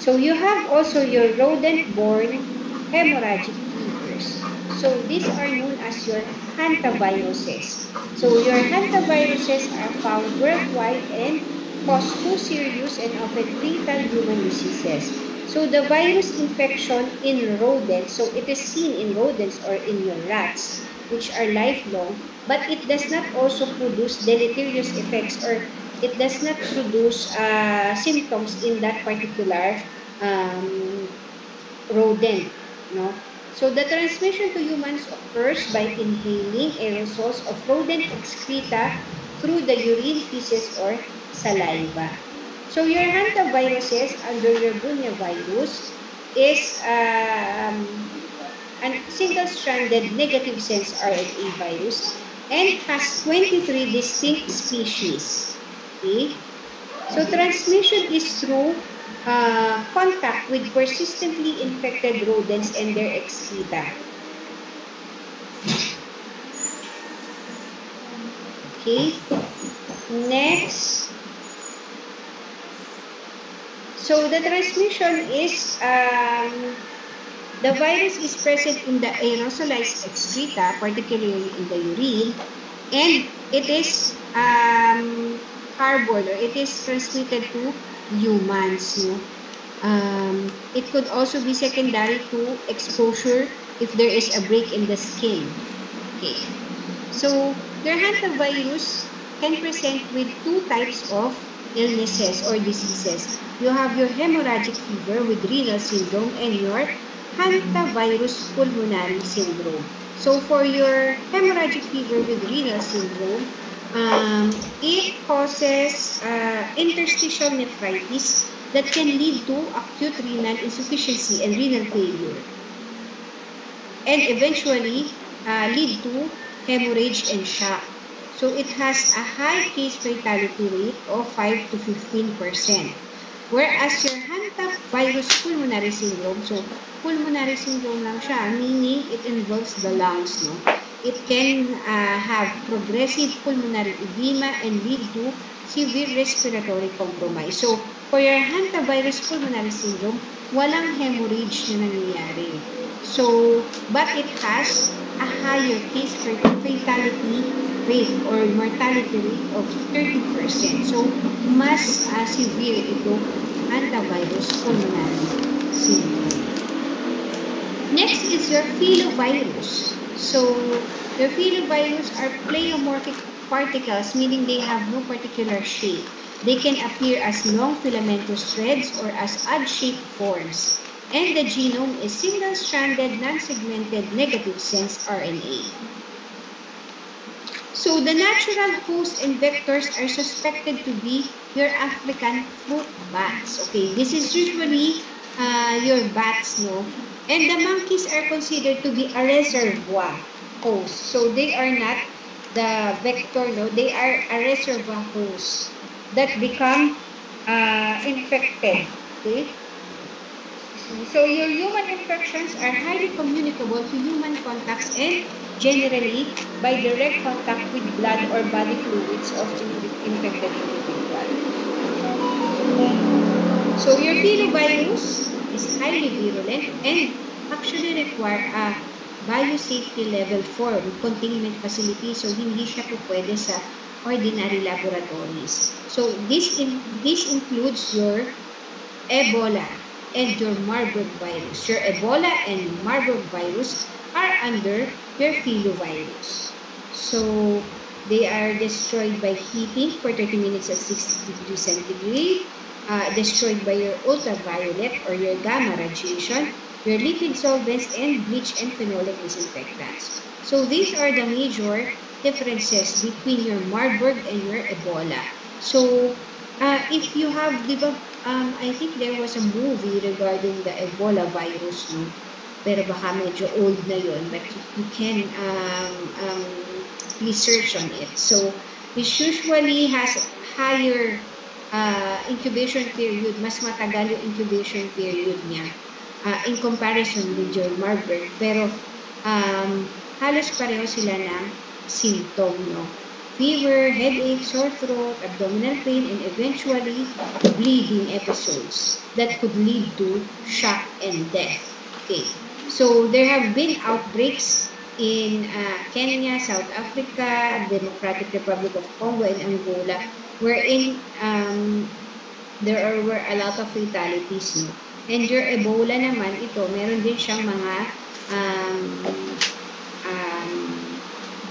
So, you have also your rodent-borne hemorrhagic fevers. So, these are known as your hantaviruses. So, your hantaviruses are found worldwide and cause 2 serious and often fatal human diseases. So, the virus infection in rodents, so it is seen in rodents or in your rats, which are lifelong, but it does not also produce deleterious effects or it does not produce symptoms in that particular rodent, no? So, the transmission to humans occurs by inhaling aerosols of rodent excreta through the urine, feces, or saliva. So, your hantaviruses under your Bunya virus is a single-stranded negative sense RNA virus and has 23 distinct species. Okay? So transmission is through contact with persistently infected rodents and their excreta. Okay? Next. So the transmission is, the virus is present in the aerosolized excreta, particularly in the urine, and it is harbored, or it is transmitted to humans. No? It could also be secondary to exposure if there is a break in the skin. Okay. So their hantavirus can present with two types of illnesses or diseases. You have your hemorrhagic fever with renal syndrome and your hantavirus pulmonary syndrome. So for your hemorrhagic fever with renal syndrome, it causes interstitial nephritis that can lead to acute renal insufficiency and renal failure, and eventually lead to hemorrhage and shock. So it has a high case fatality rate of 5 to 15%. Whereas your hantavirus pulmonary syndrome, so pulmonary syndrome lang siya, meaning it involves the lungs, no? It can have progressive pulmonary edema and lead to severe respiratory compromise. So for your hantavirus pulmonary syndrome, walang hemorrhage na nangyayari. So, but it has a higher case fatality rate or mortality rate of 30%. So, mas severe ito hantavirus pulmonary syndrome. Next is your filovirus. So, your filovirus are pleomorphic particles, meaning they have no particular shape. They can appear as long filamentous threads or as odd-shaped forms. And the genome is single-stranded, non-segmented, negative sense RNA. So the natural hosts and vectors are suspected to be your African fruit bats. Okay, this is usually your bats, no? And the monkeys are considered to be a reservoir host. So they are not the vector, no? They are a reservoir host that become infected. Okay? So your human infections are highly communicable to human contacts and generally by direct contact with blood or body fluids of infected individual. So your filovirus is highly virulent and actually require a biosafety level 4 containment facility. So hindi siya po pwede sa ordinary laboratories. So this includes your Ebola and your Marburg virus. Your Ebola and Marburg virus are under your filovirus. So they are destroyed by heating for 30 minutes at 60 degrees centigrade, destroyed by your ultraviolet or your gamma radiation, your liquid solvents, and bleach and phenolic disinfectants. So these are the major differences between your Marburg and your Ebola. So if you have, I think there was a movie regarding the Ebola virus, no? Pero baka medyo old na yun, but you can research on it. So this usually has higher incubation period, mas matagal yung incubation period niya in comparison with your Marburg. Pero halos pareho sila ng symptom, no? Fever, headache, sore throat, abdominal pain, and eventually bleeding episodes that could lead to shock and death. Okay, so there have been outbreaks in Kenya, South Africa, Democratic Republic of Congo, and Angola, wherein there were a lot of fatalities. No? And your Ebola naman, ito, meron din siyang mga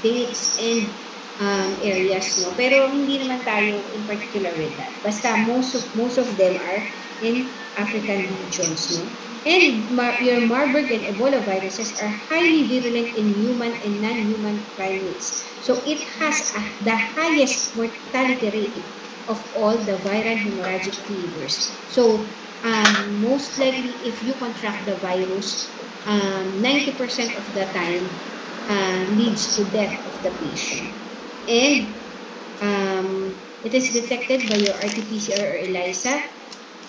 dates and areas, no? Pero hindi naman tayo in particular with that. Basta most of them are in African regions, no? And your Marburg and Ebola viruses are highly virulent in human and non-human primates. So it has the highest mortality rate of all the viral hemorrhagic fevers. So most likely, if you contract the virus, 90% of the time leads to death of the patient. And it is detected by your RT-PCR or ELISA,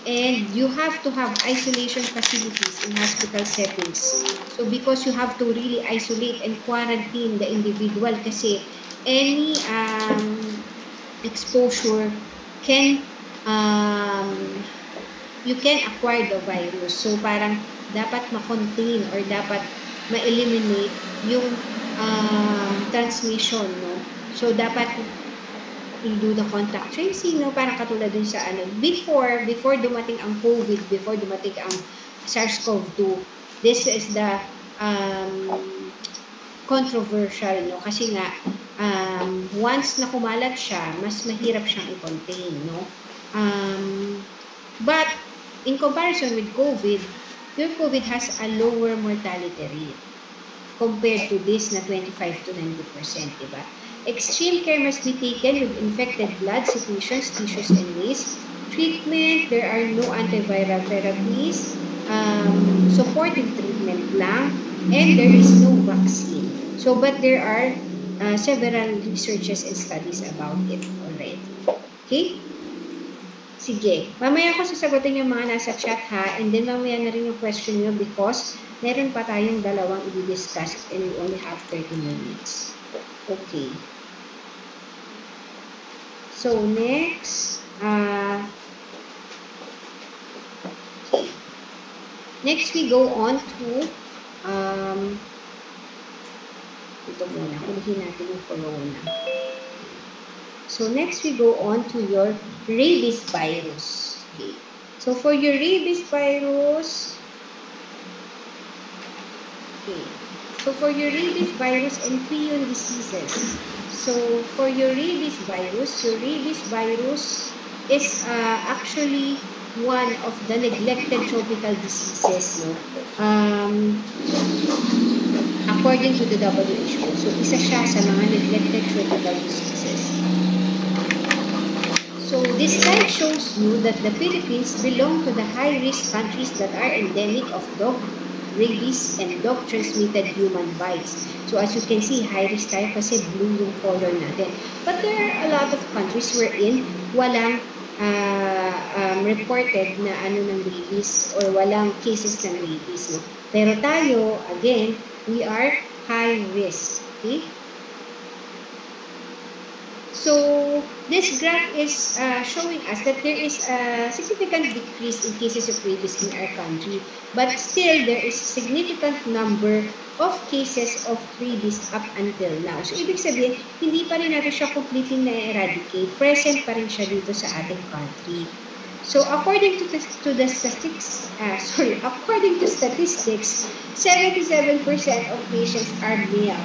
and you have to have isolation facilities in hospital settings. So because you have to really isolate and quarantine the individual kasi any exposure can you can acquire the virus. So parang dapat ma-contain or dapat ma-eliminate yung transmission, no? So dapat do the contact tracing, no? Parang katulad dun sa ano, before dumating ang COVID, before dumating ang SARS-CoV-2, this is the controversial, no? Kasi nga, once na kumalat siya, mas mahirap siyang i-contain, no? But, in comparison with COVID, your COVID has a lower mortality rate compared to this na 25 to 90%, diba? Extreme care must be taken with infected blood, secretions, tissues, and waste. Treatment, there are no antiviral therapies, supportive treatment lang, and there is no vaccine. So, but there are several researches and studies about it already. Okay? Sige. Mamaya ko sasagutin yung mga nasa chat ha, and then mamaya na rin yung question nyo because meron pa tayong dalawang i-discuss and we only have 30 minutes. Okay. So, next, okay. Next, we go on to, ito muna, kulihin natin yung corona. So, next, we go on to your rabies virus. Okay. So, for your rabies virus, okay. So, for your rabies virus and prion diseases, so for your rabies virus is actually one of the neglected tropical diseases, no? According to the WHO. So, isa siya sa mga neglected tropical diseases. So, this slide shows you that the Philippines belong to the high-risk countries that are endemic of dog rabies and dog-transmitted human bites. So, as you can see, high-risk tayo kasi blue yung color natin. But there are a lot of countries wherein walang reported na ng rabies or walang cases ng rabies. No? Pero tayo, again, we are high-risk. Okay? So, this graph is showing us that there is a significant decrease in cases of rabies in our country. But still, there is a significant number of cases of rabies up until now. So, ibig sabihin, hindi pa rin natin siya completely na-eradicate. Present pa rin siya dito sa ating country. So, according to statistics, 77% of patients are male.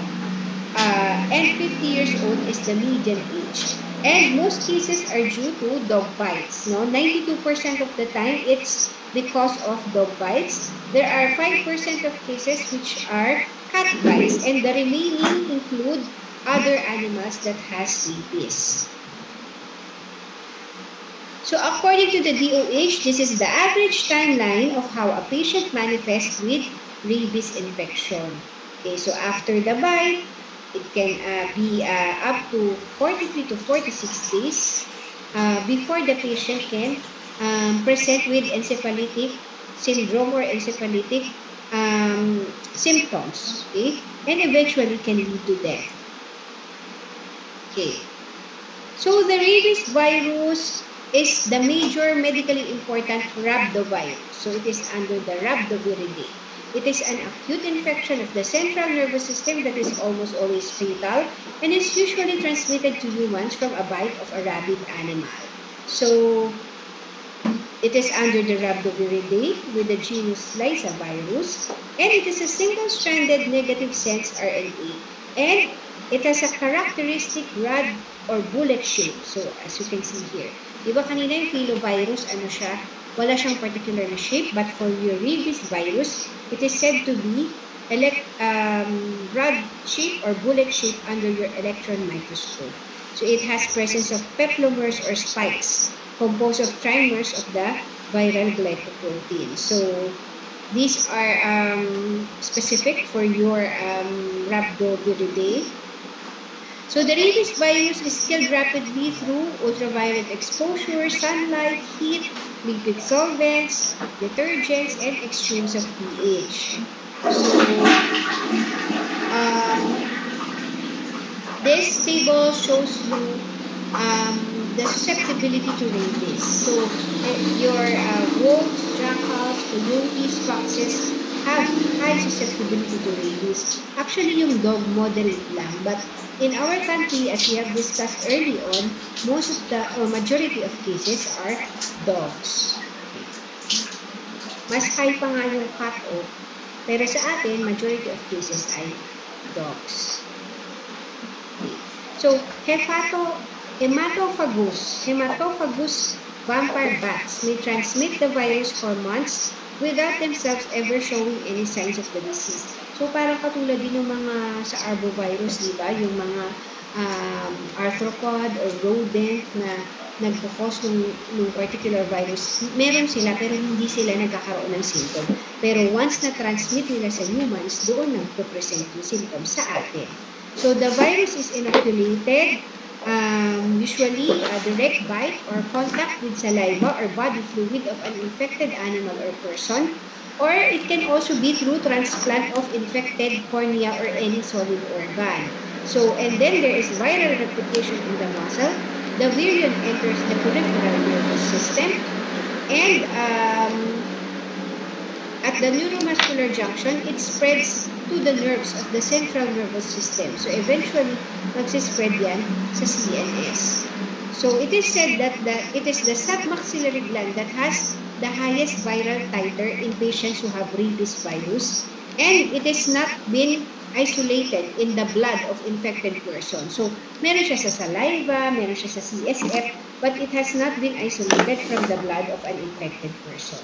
And 50 years old is the median age. And most cases are due to dog bites. No? 92% of the time, it's because of dog bites. There are 5% of cases which are cat bites. And the remaining include other animals that has rabies. So according to the DOH, this is the average timeline of how a patient manifests with rabies infection. Okay, so after the bite, it can be up to 43 to 46 days before the patient can present with encephalitic syndrome or encephalitic symptoms, okay, and eventually can lead to death. Okay, so the rabies virus is the major medically important rhabdovirus. So it is under the Rhabdoviridae. It is an acute infection of the central nervous system that is almost always fatal and is usually transmitted to humans from a bite of a rabid animal. So, it is under the Rhabdoviridae with the genus Lyssavirus, and it is a single-stranded negative sense RNA, and it has a characteristic rod or bullet shape. So, as you can see here. Diba kanina yung filovirus, ano siya? Wala siyang particular na shape, but for your rabies virus, it is said to be rod shape or bullet shape under your electron microscope. So it has presence of peplomers or spikes composed of trimers of the viral glycoprotein. So These are specific for your rhabdoviridae. So the rabies virus is killed rapidly through ultraviolet exposure, sunlight, heat, liquid solvents, detergents, and extremes of pH. So this table shows you the susceptibility to rabies. So your wolves, jackals, coyotes, foxes have high susceptibility to rabies. Actually, yung dog moderate lang. But in our country, as we have discussed early on, most of the majority of cases are dogs. Mas high pa nga yung cat pero sa atin, majority of cases ay dogs. So, hematophagous vampire bats may transmit the virus for months without themselves ever showing any signs of the disease. So, parang katulad din yung mga sa arbovirus, di ba? Yung mga arthropod or rodent na nagpo-cause ng particular virus. Meron sila, pero hindi sila nagkakaroon ng symptom. Pero once na-transmit nila sa humans, doon nagpo-present yung symptoms sa atin. So, the virus is inoculated, usually a direct bite or contact with saliva or body fluid of an infected animal or person, or it can also be through transplant of infected cornea or any solid organ. So, and then there is viral replication in the muscle. The virion enters the peripheral nervous system, and at the neuromuscular junction, it spreads to the nerves of the central nervous system. So eventually, magsispread yan sa CNS. So it is said that it is the submaxillary gland that has the highest viral titer in patients who have rabies virus, and it has not been isolated in the blood of infected person. So meron siya sa saliva, meron siya sa CSF, but it has not been isolated from the blood of an infected person.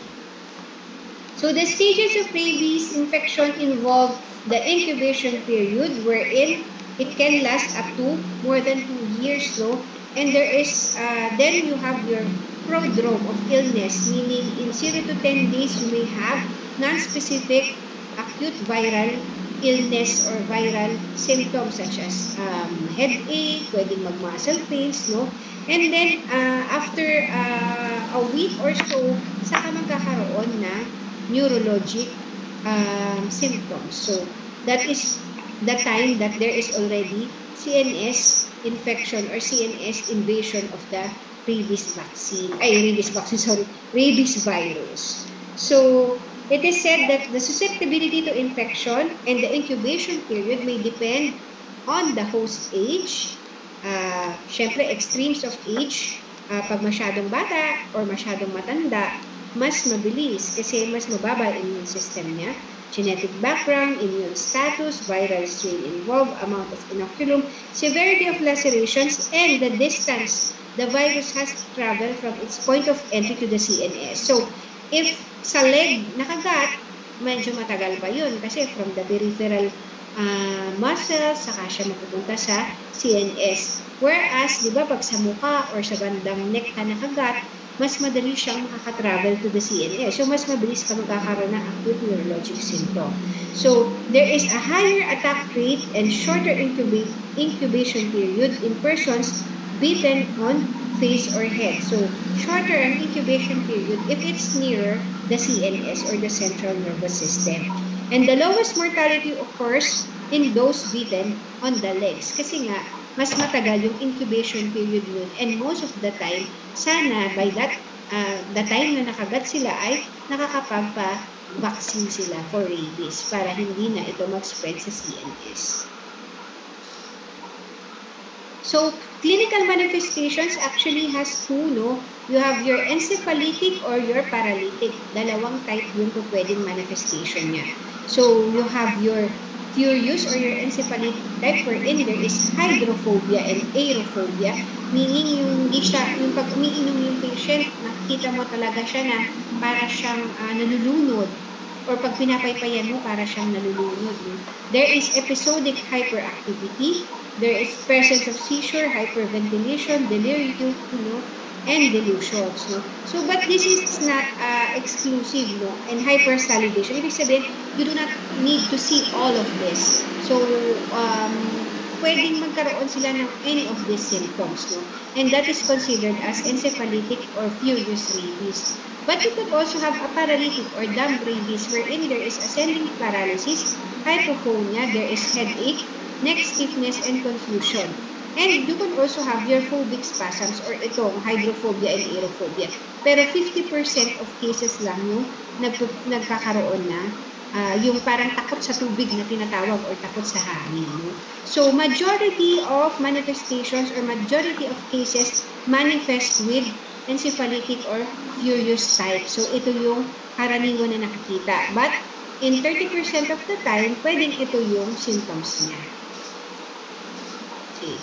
So the stages of rabies infection involve the incubation period wherein it can last up to more than 2 years, no? And there is, then you have your prodrome of illness, meaning in 0 to 10 days you may have non-specific acute viral illness or viral symptoms such as headache, pwedeng mag-muscle pains, no? And then, after a week or so, saka magkakaroon na neurologic symptoms. So, that is the time that there is already CNS infection or CNS invasion of the rabies virus. So, it is said that the susceptibility to infection and the incubation period may depend on the host age. Syempre, extremes of age, pag masyadong bata or masyadong matanda, mas mabilis kasi mas mababa ang immune system niya. Genetic background, immune status, viral strain involved, amount of inoculum, severity of lacerations, and the distance the virus has to travel from its point of entry to the CNS. So, if sa leg nakagat, medyo matagal pa yun kasi from the peripheral muscles, saka siya mapupunta sa CNS. Whereas, di ba, pag sa mukha or sa bandang neck ka nakagat, mas madali siyang makaka-travel to the CNS. So, mas mabilis ka magkakaroon ng acute neurologic symptom. So, there is a higher attack rate and shorter incubation period in persons bitten on face or head. So, shorter ang incubation period if it's nearer the CNS or the central nervous system. And the lowest mortality occurs in those bitten on the legs. Kasi nga, mas matagal yung incubation period nun. And most of the time, sana by that, the time na nakagat sila ay nakakapagpa-vaccine sila for rabies para hindi na ito mag-spread sa CNS. So, clinical manifestations actually has two, no? You have your encephalitic or your paralytic. Dalawang type yung pwedeng manifestation niya. So, you have your furious or your encephalitic type wherein there is hydrophobia and aerophobia, meaning yung pag umiinom yung patient, nakikita mo talaga siya na para siyang nalulunod, or pag pinapaypayan mo, para siyang nalulunod. There is episodic hyperactivity, there is presence of seizure, hyperventilation, delirium, and delusions, no? So, but this is not exclusive, no? And hypersalivation. Ibig sabihin, you do not need to see all of this. So, pwedeng magkaroon sila ng any of these symptoms, no? And that is considered as encephalitic or furious rabies. But you could also have a paralytic or dumb rabies wherein there is ascending paralysis, hypophonia, there is headache, neck stiffness, and confusion. And you can also have your phobic spasms or itong hydrophobia and aerophobia. Pero 50% of cases lang yung nagkakaroon na yung parang takot sa tubig na tinatawag or takot sa hangin. No? So, majority of manifestations or majority of cases manifest with encephalitic or furious type. So, ito yung karaniwan na nakikita. But, in 30% of the time, pwedeng ito yung symptoms niya. Okay.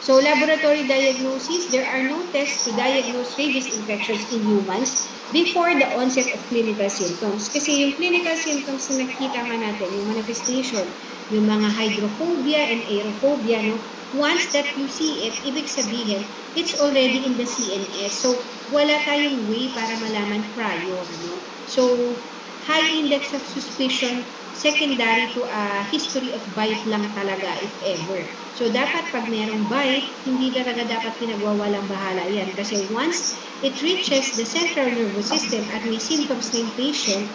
So, laboratory diagnosis, there are no tests to diagnose rabies infections in humans before the onset of clinical symptoms. Kasi yung clinical symptoms na nakikita nga natin, yung manifestation, yung mga hydrophobia and aerophobia, no? Once that you see it, ibig sabihin, it's already in the CNS. So, wala tayong way para malaman prior, no? So, high index of suspicion, secondary to a history of bite lang talaga, if ever. So, dapat pag merong bite, hindi talaga dapat pinagwawalang bahala yan. Kasi once it reaches the central nervous system at may symptoms ng patient,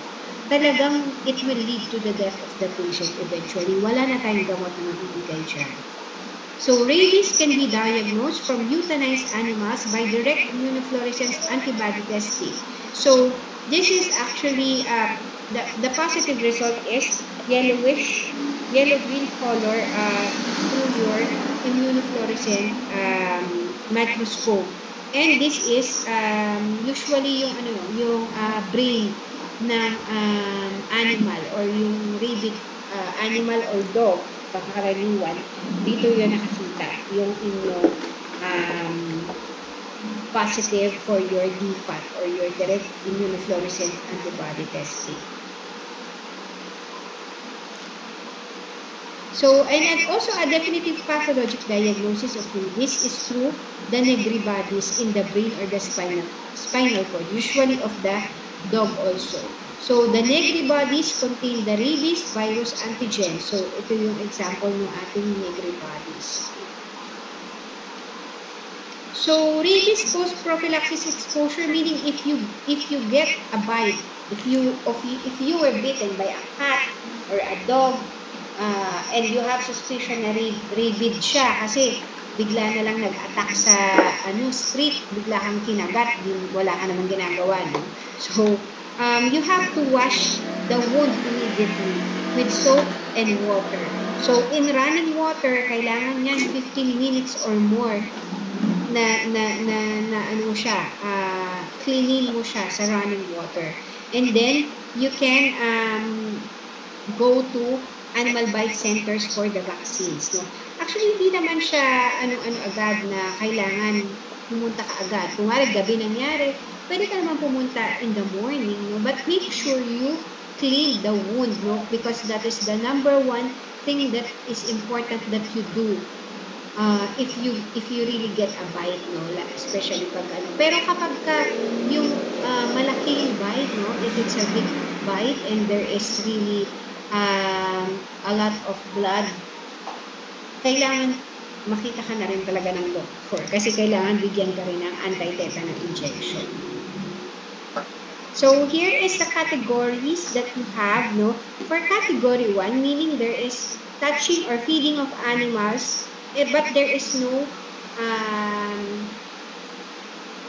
talagang it will lead to the death of the patient eventually. Wala na tayong gamot na mabibigay dyan. So, rabies can be diagnosed from euthanized animals by direct immunofluorescence antibody testing. So, this is actually, the positive result is yellow-green color through your immunofluorescent microscope. And this is usually yung brain ng animal or yung rabid animal or dog, pangkaraniwan, dito yun nakakita, yung inyong positive for your DFAT or your direct immunofluorescent antibody testing. So, and also a definitive pathologic diagnosis of rabies is through the Negri bodies in the brain or the spinal cord, usually of the dog also. So, the Negri bodies contain the rabies virus antigen. So, ito yung example ng ating Negri bodies. So, rabies post-prophylaxis exposure, meaning if you get a bite, if you were bitten by a cat or a dog, and you have suspicion na rabid siya kasi bigla na lang nag-attack sa street, bigla kang kinagat, wala ka naman ginagawa, no? So, you have to wash the wound immediately with soap and water. So, in running water, kailangan yan 15 minutes or more cleaning mo siya sa running water. And then, you can go to animal bite centers for the vaccines. No? Actually, hindi naman siya agad na kailangan pumunta ka agad. Kung gabi nangyari, pwede ka naman pumunta in the morning. No? But make sure you clean the wound, no? Because that is the number one thing that is important that you do. If you really get a bite, no, especially pag pero kapag yung malaking bite, no, if it's a big bite and there is really a lot of blood, kailangan makita ka na rin talaga ng doctor kasi kailangan bigyan ka rin ng anti-tetanus injection. So here is the categories that you have, no. For category 1, meaning there is touching or feeding of animals, but there is no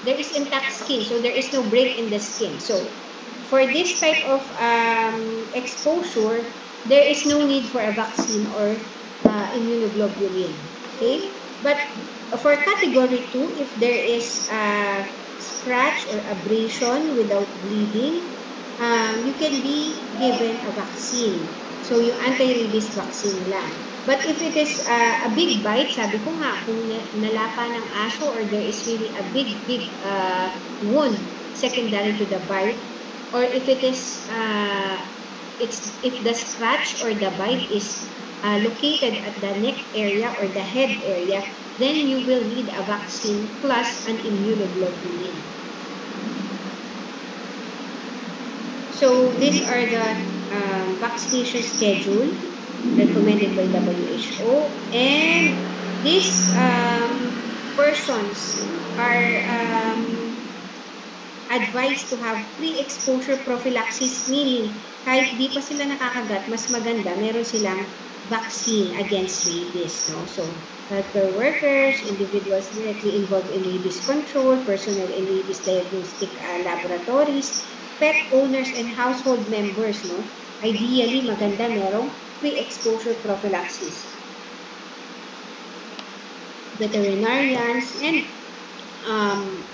there is intact skin, so there is no break in the skin. So for this type of exposure, there is no need for a vaccine or immunoglobulin. Okay, but for category 2, if there is scratch or abrasion without bleeding, you can be given a vaccine. So yung anti-rabies vaccine lang. But if it is a big bite, sabi ko nga, kung nalapa ng aso or there is really a big wound secondary to the bite, or if it is if the scratch or the bite is located at the neck area or the head area, then you will need a vaccine plus an immunoglobulin. So these are the vaccination schedule recommended by WHO, and these persons are advised to have pre-exposure prophylaxis, meaning kahit di pa sila nakakagat, mas maganda, meron silang vaccine against rabies. No? So, healthcare workers, individuals directly involved in rabies control, personnel in rabies diagnostic laboratories, pet owners and household members, no? Ideally, maganda merong pre-exposure prophylaxis. Veterinarians and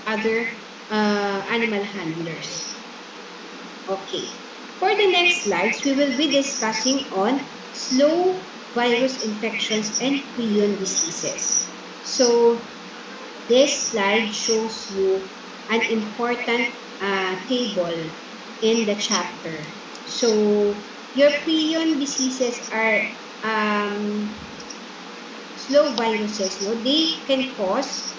other animal handlers. Okay. For the next slides, we will be discussing on slow virus infections and prion diseases. So, this slide shows you an important table in the chapter. So, your prion diseases are slow viruses. No? They can cause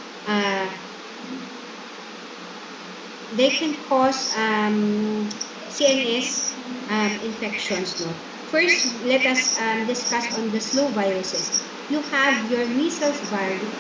CNS infections. No? First, let us discuss on the slow viruses. You have your measles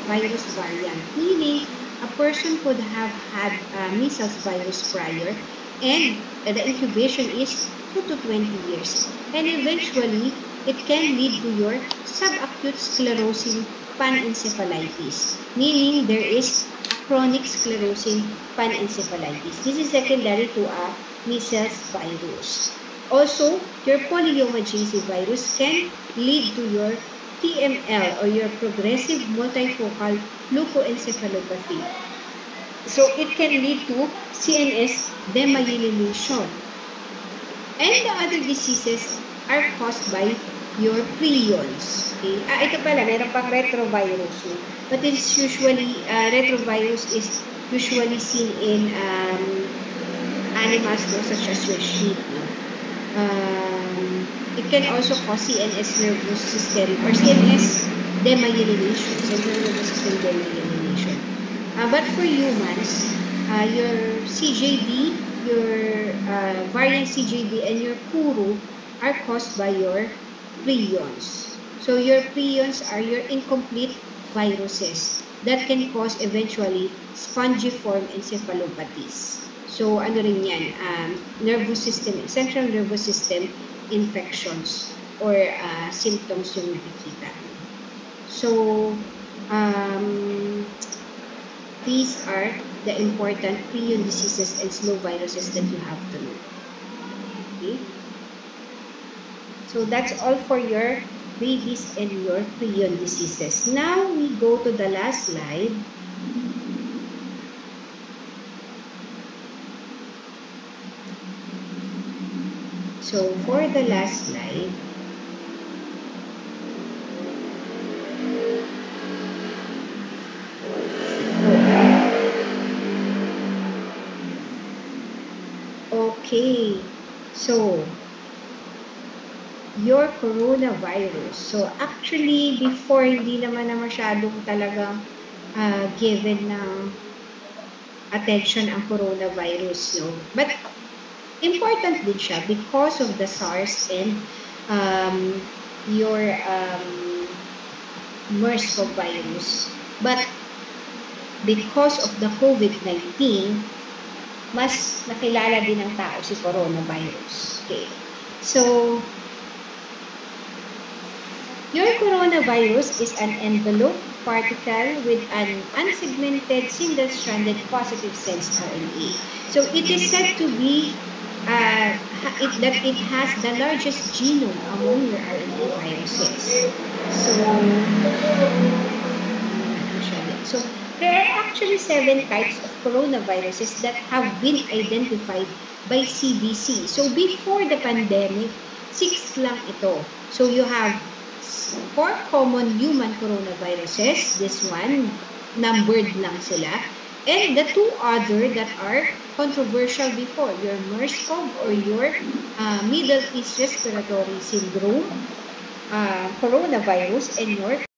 virus variant, meaning a person could have had measles virus prior, and the incubation is 2 to 20 years. And eventually, it can lead to your subacute sclerosing panencephalitis, meaning there is chronic sclerosing panencephalitis. This is secondary to a measles virus. Also, your polyomajosi virus can lead to your PML or your progressive multifocal leukoencephalopathy. So, it can lead to CNS demyelination. And the other diseases are caused by your prions. Okay? Ito pala, meron pang retrovirus. No? But it's usually, retrovirus is usually seen in animals, no? Such as your sheep. No? It can also cause CNS nervous system or CNS demyelination. Central nervous system demyelination. But for humans, your CJD, your variant CJD, and your Kuru are caused by your prions. So your prions are your incomplete viruses that can cause eventually spongiform encephalopathies. So ano rin yan, nervous system, central nervous system infections or symptoms yung nakikita. So these are the important prion diseases and slow viruses that you have to know. Okay? So that's all for your rabies and your prion diseases. Now we go to the last slide. So for the last slide, okay, so your coronavirus. So actually, before, hindi naman na masyadong talagang given ng attention ang coronavirus. No? But important din siya because of the SARS and your MERS-CoV virus. But because of the COVID-19, mas nakilala din ng tao si coronavirus. Okay. So, your coronavirus is an envelope particle with an unsegmented single-stranded positive sense RNA. So, it is said to be that it has the largest genome among your RNA viruses. So there are actually 7 types of coronaviruses that have been identified by CDC. So before the pandemic, 6 lang ito. So you have 4 common human coronaviruses. This one, numbered lang sila. And the 2 other that are controversial before, your MERS-CoV or your Middle East Respiratory Syndrome coronavirus and your